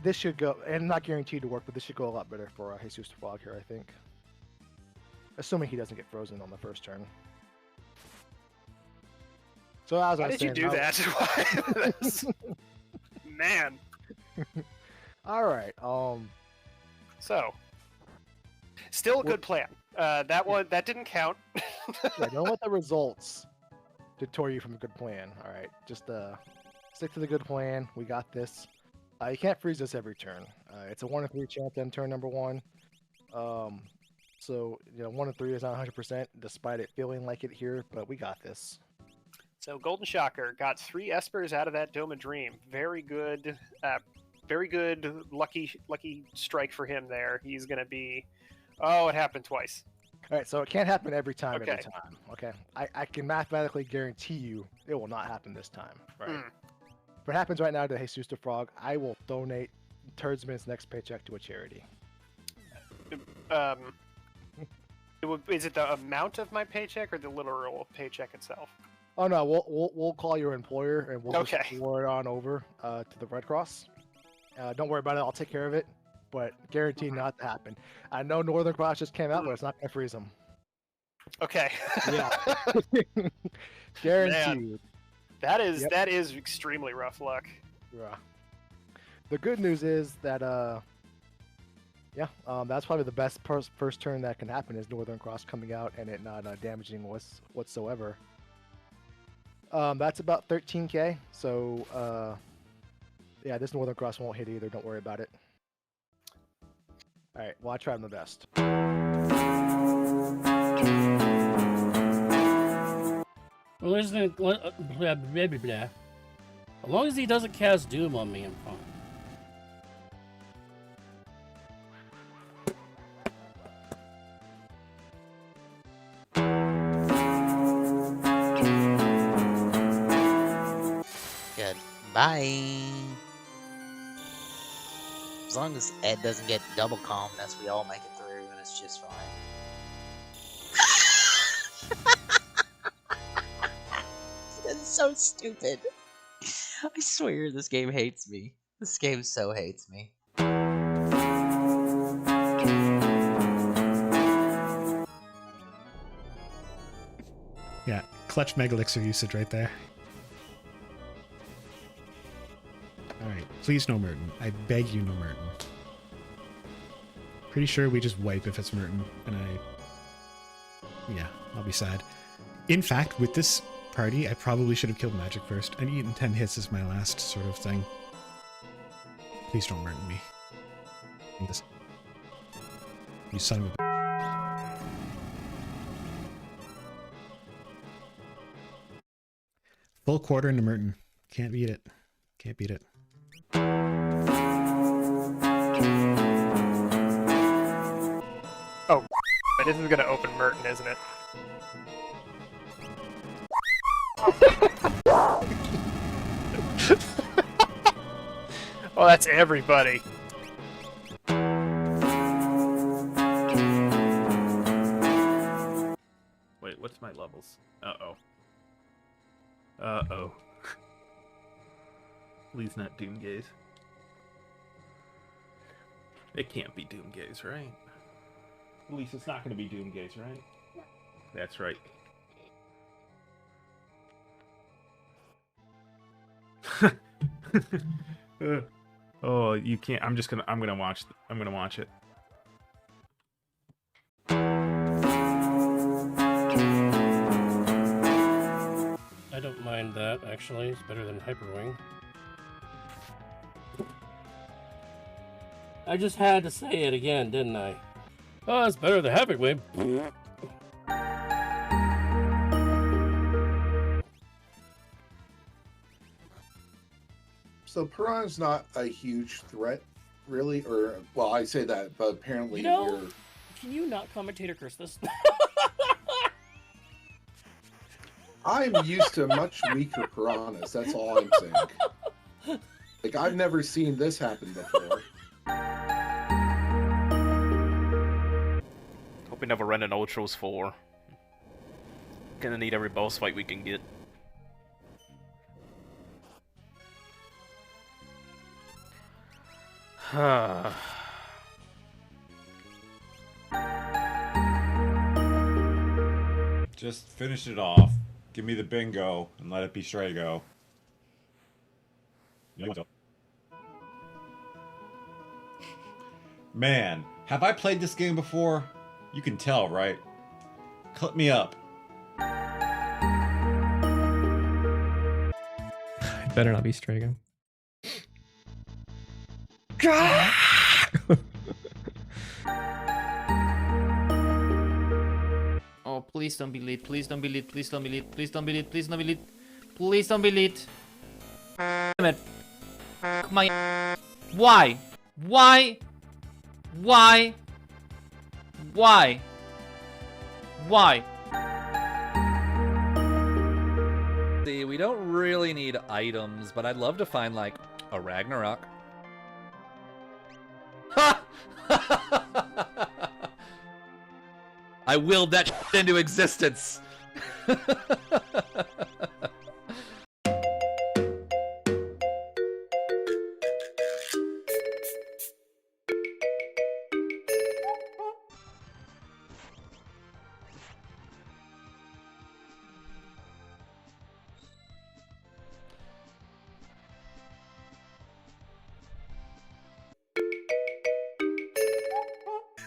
This should go, and not guaranteed to work, but this should go a lot better for Jesus Fog here, I think. Assuming he doesn't get frozen on the first turn. So as I Why was did you saying, do that? Why- Man. All right. So, still a good plan. That didn't count. Yeah, don't let the results deter you from a good plan. All right, just stick to the good plan. We got this. You can't freeze this every turn. It's a 1 in 3 chance to end turn number 1. So 1 and 3 is not 100%, despite it feeling like it here, but we got this. So Golden Shocker got 3 Espers out of that Dome of Dream. Very good, lucky strike for him there. He's gonna be. Oh, it happened twice. All right, so it can't happen every time. Okay. Every time. Okay, I can mathematically guarantee you it will not happen this time. Right. If it happens right now to Jesus the Frog, I will donate Turdsman's next paycheck to a charity. Is it the amount of my paycheck or the literal paycheck itself? Oh no, we'll call your employer and we'll just forward it on over to the Red Cross. Don't worry about it. I'll take care of it, but guaranteed not to happen. I know Northern Cross just came out, but it's not gonna freeze them. Okay. Yeah. Guaranteed. Man, that is extremely rough luck. Yeah. The good news is that that's probably the best first turn that can happen is Northern Cross coming out and it not damaging whatsoever. That's about 13k. So this Northern Cross won't hit either. Don't worry about it. All right. Well, I tried my best. Well, there's the blah, blah, blah, blah. As long as he doesn't cast Doom on me, I'm fine. Goodbye. As long as Ed doesn't get double calmness, we all make it through, and it's just fine. That's so stupid. I swear this game hates me. This game so hates me. Yeah, clutch Mega Elixir usage right there. Alright, please no Merton. I beg you no Merton. Pretty sure we just wipe if it's Merton, and yeah, I'll be sad. In fact, with this party, I probably should have killed Magic first, and eaten 10 hits as my last sort of thing. Please don't Merton me. You son of a... Full quarter into Merton. Can't beat it. Can't beat it. Oh, this is gonna open Merton, isn't it? Oh, that's everybody. Wait, what's my levels? Uh-oh. Uh-oh. Please not Doomgaze. It can't be Doomgaze, right? At least it's not going to be Doomgaze, right? That's right. Oh, you can't. I'm gonna watch it. I don't mind that, actually. It's better than Hyperwing. I just had to say it again, didn't I? Oh, it's better than Hyperwing. So Piranha's not a huge threat, really, or well, I say that, but apparently you're... Can you not commentator curse this? I'm used to much weaker Piranhas. That's all I'm saying. Like I've never seen this happen before. Hope we never run an Ultros 4. Gonna need every boss fight we can get. Just finish it off. Give me the bingo and let it be Strago. Man, have I played this game before? You can tell, right? Clip me up. It better not be Strago. Please don't be lit. Please don't be lit. Please don't be lit. Please don't be lit. Please don't be lit. Please don't be lit. Damn it. My. Why? Why? Why? Why? Why? See, we don't really need items, but I'd love to find, like, a Ragnarok. Ha! I willed that into existence.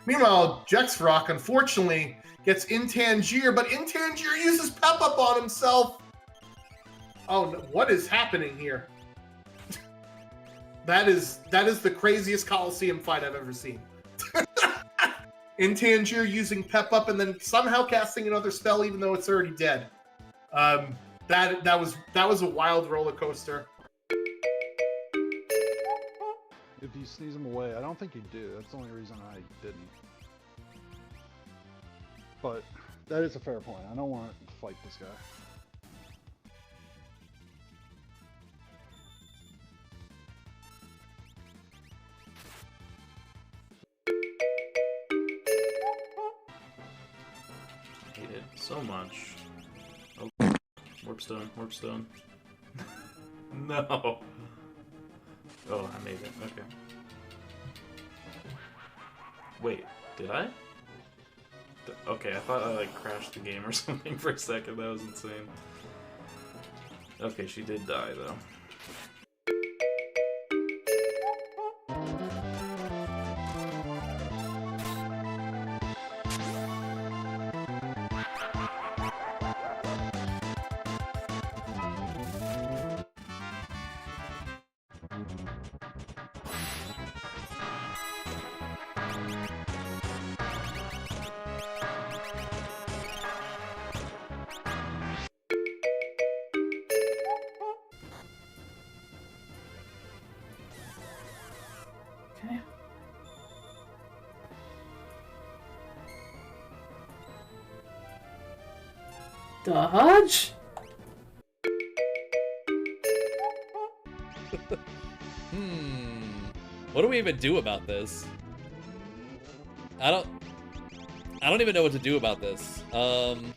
Meanwhile, Jexrock unfortunately gets Intangier, but Intangier uses Pep Up on himself. Oh, no, what is happening here? That is the craziest Coliseum fight I've ever seen. Intangier using Pep Up and then somehow casting another spell even though it's already dead. That was a wild roller coaster. If you sneeze him away, I don't think you do. That's the only reason I didn't. But that is a fair point. I don't want to fight this guy. I hate it so much. Oh, warp stone, warp stone. No. Oh, I made it. Okay. Wait, did I? Okay, I thought I like crashed the game or something for a second. That was insane. Okay, she did die though. Dodge? What do we even do about this? I don't even know what to do about this. I'm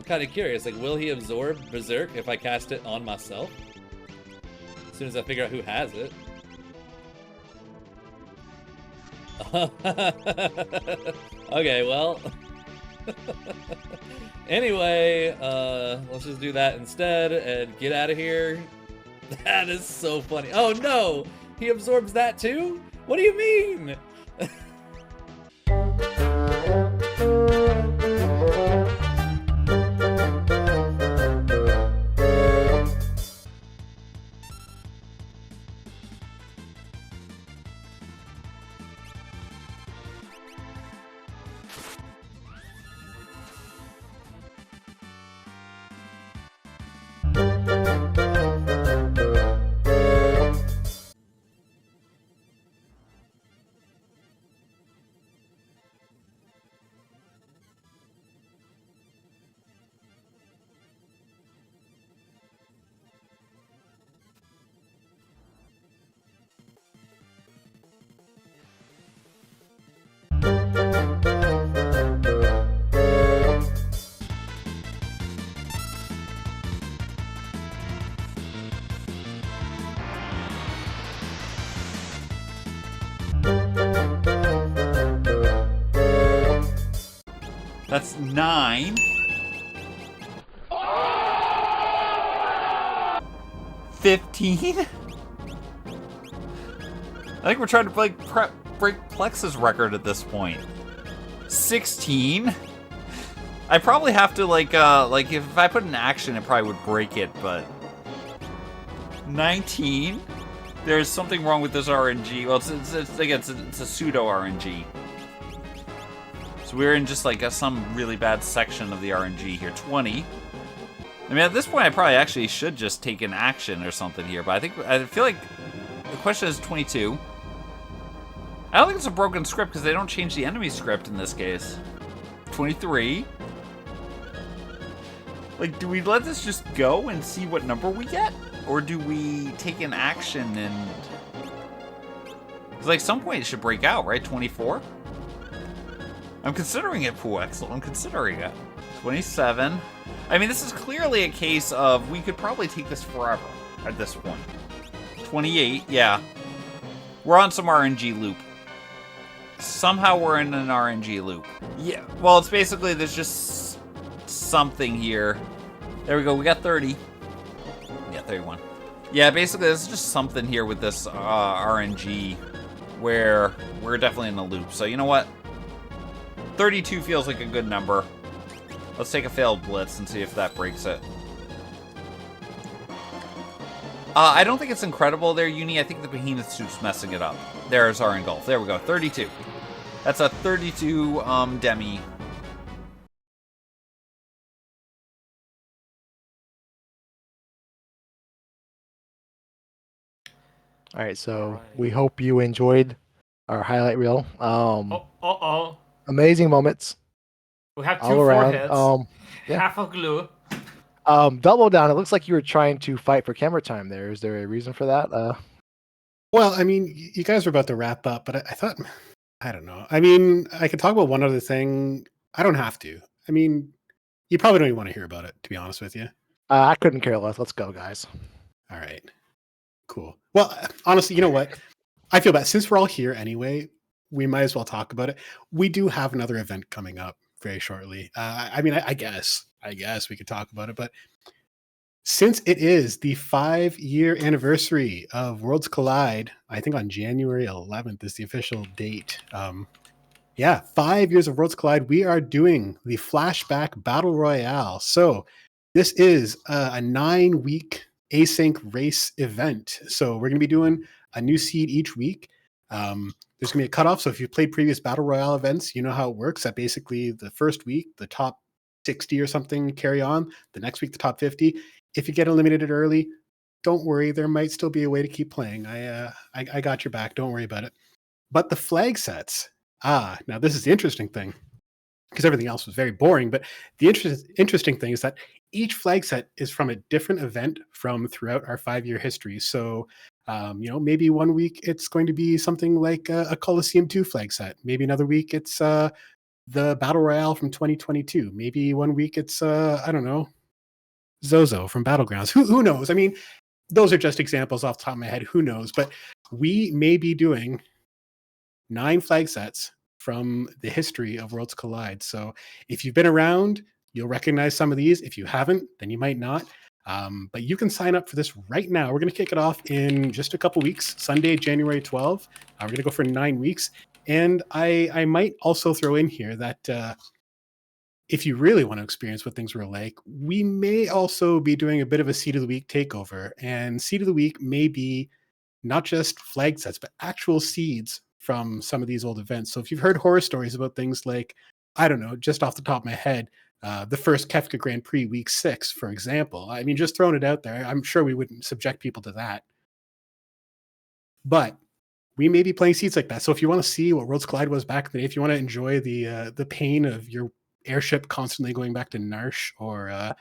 kind of curious. Like, will he absorb Berserk if I cast it on myself? As soon as I figure out who has it. Okay, well. Anyway, let's just do that instead and get out of here. That is so funny. Oh no! He absorbs that too? What do you mean? That's 9. 15. I think we're trying to break Plex's record at this point. 16. I probably have to like if I put an action, it probably would break it, but 19. There's something wrong with this RNG. Well, it's a pseudo RNG. So we're in just like some really bad section of the RNG here. 20. I mean, at this point, I probably actually should just take an action or something here, but I feel like the question is 22. I don't think it's a broken script because they don't change the enemy script in this case. 23. Like, do we let this just go and see what number we get? Or do we take an action and... Because, like, some point it should break out, right? 24? I'm considering it, Puexel. I'm considering it. 27. I mean, this is clearly a case of we could probably take this forever at this point. 28, yeah. We're on some RNG loop. Somehow we're in an RNG loop. Yeah, well, it's basically there's just something here. There we go, we got 30. Yeah, 31. Yeah, basically there's just something here with this RNG where we're definitely in a loop. So you know what? 32 feels like a good number. Let's take a failed blitz and see if that breaks it. I don't think it's incredible there, Uni. I think the behemoth suit's messing it up. There's our engulf. There we go. 32. That's a 32 demi. All right, so we hope you enjoyed our highlight reel. Amazing moments. We have all two around. foreheads, Yeah. half of glue. Double down. It looks like you were trying to fight for camera time there. Is there a reason for that? Well, I mean, you guys are about to wrap up, but I thought, I don't know. I mean, I could talk about one other thing. I don't have to. I mean, you probably don't even want to hear about it, to be honest with you. I couldn't care less. Let's go, guys. All right. Cool. Well, honestly, you know what? I feel bad. Since we're all here anyway, we might as well talk about it. We do have another event coming up very shortly. I mean, I guess we could talk about it, but since it is the 5-year anniversary of Worlds Collide, I think on January 11th is the official date. Yeah, 5 years of Worlds Collide. We are doing the Flashback Battle Royale. So this is a 9-week async race event. So we're going to be doing a new seed each week. There's going to be a cutoff. So if you've played previous Battle Royale events, you know how it works. That basically the first week, the top 60 or something carry on. The next week, the top 50. If you get eliminated early, don't worry. There might still be a way to keep playing. I got your back. Don't worry about it. But the flag sets. Now this is the interesting thing, because everything else was very boring. But the interesting thing is that each flag set is from a different event from throughout our 5-year history. So, maybe one week it's going to be something like a Coliseum 2 flag set. Maybe another week it's the Battle Royale from 2022. Maybe one week it's, I don't know, Zozo from Battlegrounds. Who knows? I mean, those are just examples off the top of my head. Who knows? But we may be doing 9 flag sets from the history of Worlds Collide. So if you've been around, you'll recognize some of these. If you haven't, then you might not. But you can sign up for this right now. We're going to kick it off in just a couple weeks, Sunday, January 12th. We're going to go for 9 weeks. And I might also throw in here that if you really want to experience what things were like, we may also be doing a bit of a Seed of the Week takeover. And Seed of the Week may be not just flag sets, but actual seeds from some of these old events. So if you've heard horror stories about things like, I don't know, just off the top of my head, the first Kefka Grand Prix week 6, for example. I mean, just throwing it out there, I'm sure we wouldn't subject people to that. But we may be playing seeds like that. So if you want to see what Worlds Collide was back in the day, if you want to enjoy the pain of your airship constantly going back to Narsh or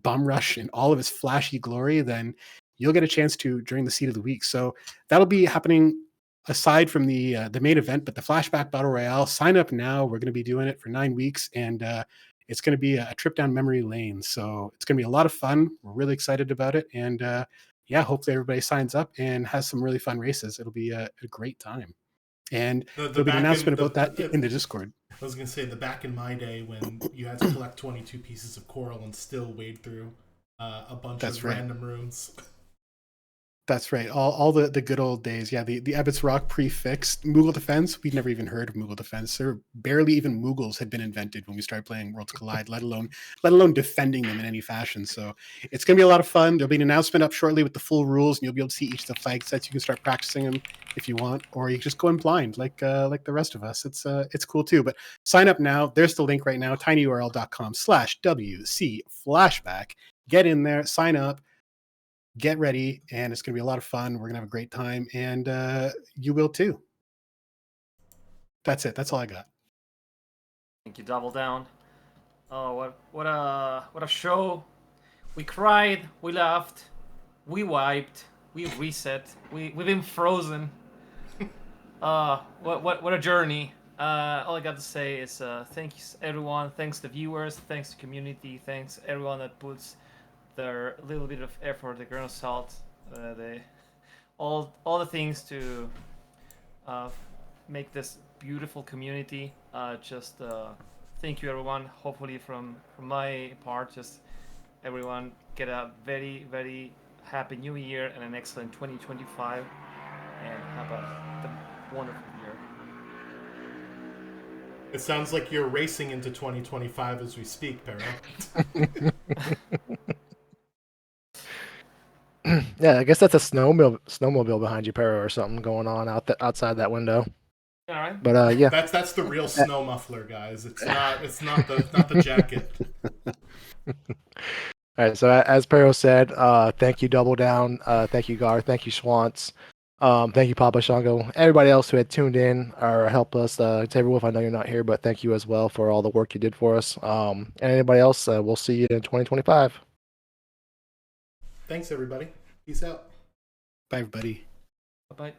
Bum Rush in all of its flashy glory, then you'll get a chance to during the Seed of the Week. So that'll be happening aside from the main event, but the Flashback Battle Royale. Sign up now. We're going to be doing it for 9 weeks, and it's going to be a trip down memory lane. So it's going to be a lot of fun. We're really excited about it, and hopefully everybody signs up and has some really fun races. It'll be a great time. And there'll be an announcement about that in the Discord. I was going to say, back in my day when you had to collect 22 pieces of coral and still wade through a bunch of random rooms. That's right. All the good old days. Yeah, the Abbott's Rock prefix Moogle Defense. We'd never even heard of Moogle Defense. There barely even Moogles had been invented when we started playing Worlds Collide, let alone defending them in any fashion. So it's gonna be a lot of fun. There'll be an announcement up shortly with the full rules, and you'll be able to see each of the flag sets. You can start practicing them if you want, or you can just go in blind like the rest of us. It's cool too. But sign up now. There's the link right now, tinyurl.com/WC flashback. Get in there, sign up, get ready, and it's going to be a lot of fun. We're going to have a great time, and you will too. That's it. That's all I got. Thank you, Double Down. Oh, what a show! We cried, we laughed, we wiped, we reset, we've been frozen. What a journey! All I got to say is thanks everyone, thanks the viewers, thanks the community, thanks everyone that puts their little bit of effort, the grain of salt, all the things to make this beautiful community. Just thank you everyone. Hopefully from my part, just everyone get a very very happy new year and an excellent 2025, and have a wonderful year. It sounds like you're racing into 2025 as we speak, Pero. Yeah, I guess that's a snowmobile behind you, Pero, or something going on outside that window. All right. But yeah, that's the real snow muffler, guys. It's not the jacket. All right, so as Pero said, thank you, Double Down. Thank you, Gar. Thank you, Schwantz. Thank you, Papa Shango. Everybody else who had tuned in or helped us. Tabor Wolf, I know you're not here, but thank you as well for all the work you did for us. And anybody else, we'll see you in 2025. Thanks, everybody. Peace out. Bye, everybody. Bye-bye.